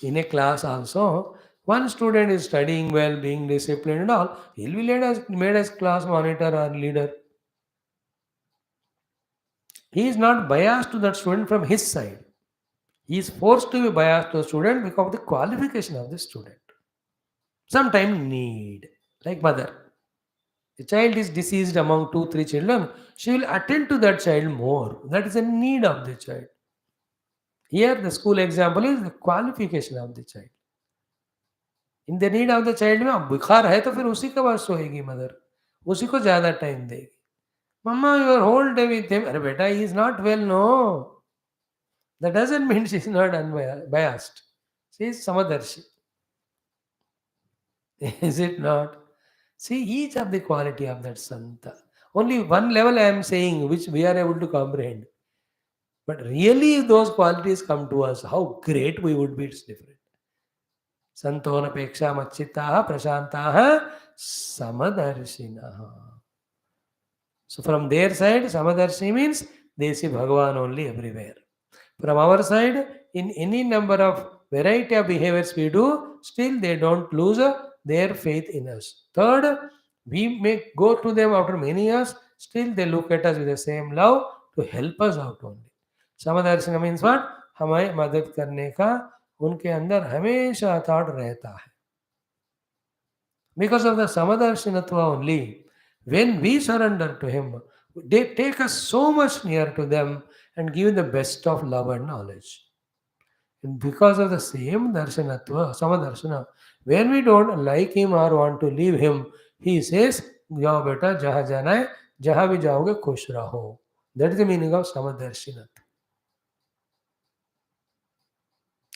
In a class also, one student is studying well, being disciplined and all, he'll be made as class monitor or leader. He is not biased to that student from his side. He is forced to be biased to the student because of the qualification of the student. Sometimes need, like mother. The child is deceased among two, three children. She will attend to that child more. That is a need of the child. Here, the school example is the qualification of the child. In the need of the child में अब बुखार है तो फिर उसी के पास सोएगी mother, उसी को ज़्यादा टाइम देगी. Mama you are whole day with him. अरे beta he is not well, no, that doesn't mean she is not unbiased, she is समदर्शी. Is it not? See, each of the quality of that Santa. Only one level I am saying which we are able to comprehend. But really, if those qualities come to us, how great we would be, it's different. Santonapeksha machitaha prashantaha samadarshinaha. So from their side, samadarshi means they see Bhagavan only everywhere. From our side, in any number of variety of behaviors we do, still they don't lose their faith in us. Third, we may go to them after many years, still they look at us with the same love to help us out only. Samadarshana means what? हमें मदद करने का उनके अंदर हमेशा thought रहता है. Because of the Samadarshinattva only, when we surrender to Him, they take us so much near to them and give the best of love and knowledge. And because of the same Darshanatva, Samadarshana, when we don't like Him or want to leave Him, He says, जाओ बेटा जहाँ जाना है, जहाँ भी जाओगे खुश रहो. That is the meaning of Samadarshinattva.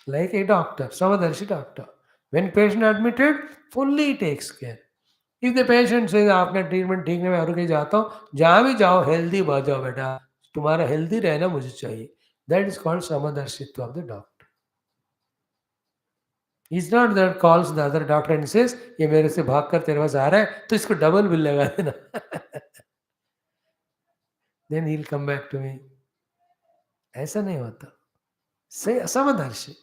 Like a doctor, Samadarshi doctor. When patient admitted, fully takes care. If the patient says आपका ट्रीटमेंट ठीक नहीं, मैं और कहीं जाता हूँ, जहाँ भी जाओ हेल्दी बच जाओ बेटा, तुम्हारा हेल्दी रहना मुझे चाहिए. That is called Samadarshitva of the doctor. He's not that calls the other doctor and says ये मेरे से भाग कर तेरे पास आ रहा है तो इसको डबल बिल लगा देना. Then he'll come back to me. ऐसा नहीं होता. Say Samadarshi.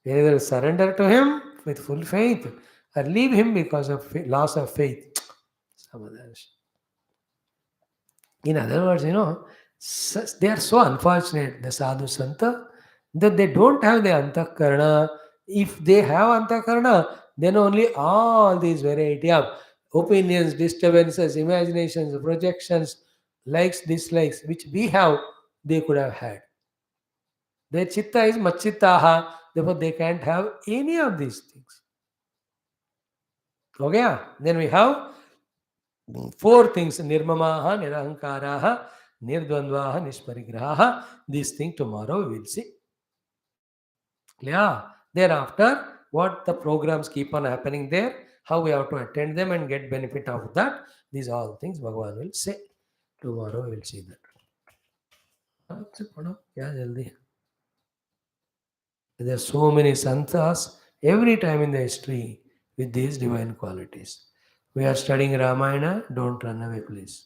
Either surrender to him with full faith or leave him because of loss of faith. Samadarshi. In other words, they are so unfortunate, the sadhu santa, that they don't have the antakarana. If they have antakarana, then only all these variety of opinions, disturbances, imaginations, projections, likes, dislikes, which we have, they could have had. Their chitta is machittaha, therefore they can't have any of these things. Okay? Then we have four things: nirmamaha, nirahankaraha, nirdvandvaha, nisparigraha. These things tomorrow we will see. Yeah. Thereafter, what the programs keep on happening there, how we have to attend them and get benefit of that. These all things Bhagavan will say. Tomorrow we will see that. There are so many santas every time in the history with these divine qualities. We are studying Ramayana, don't run away please.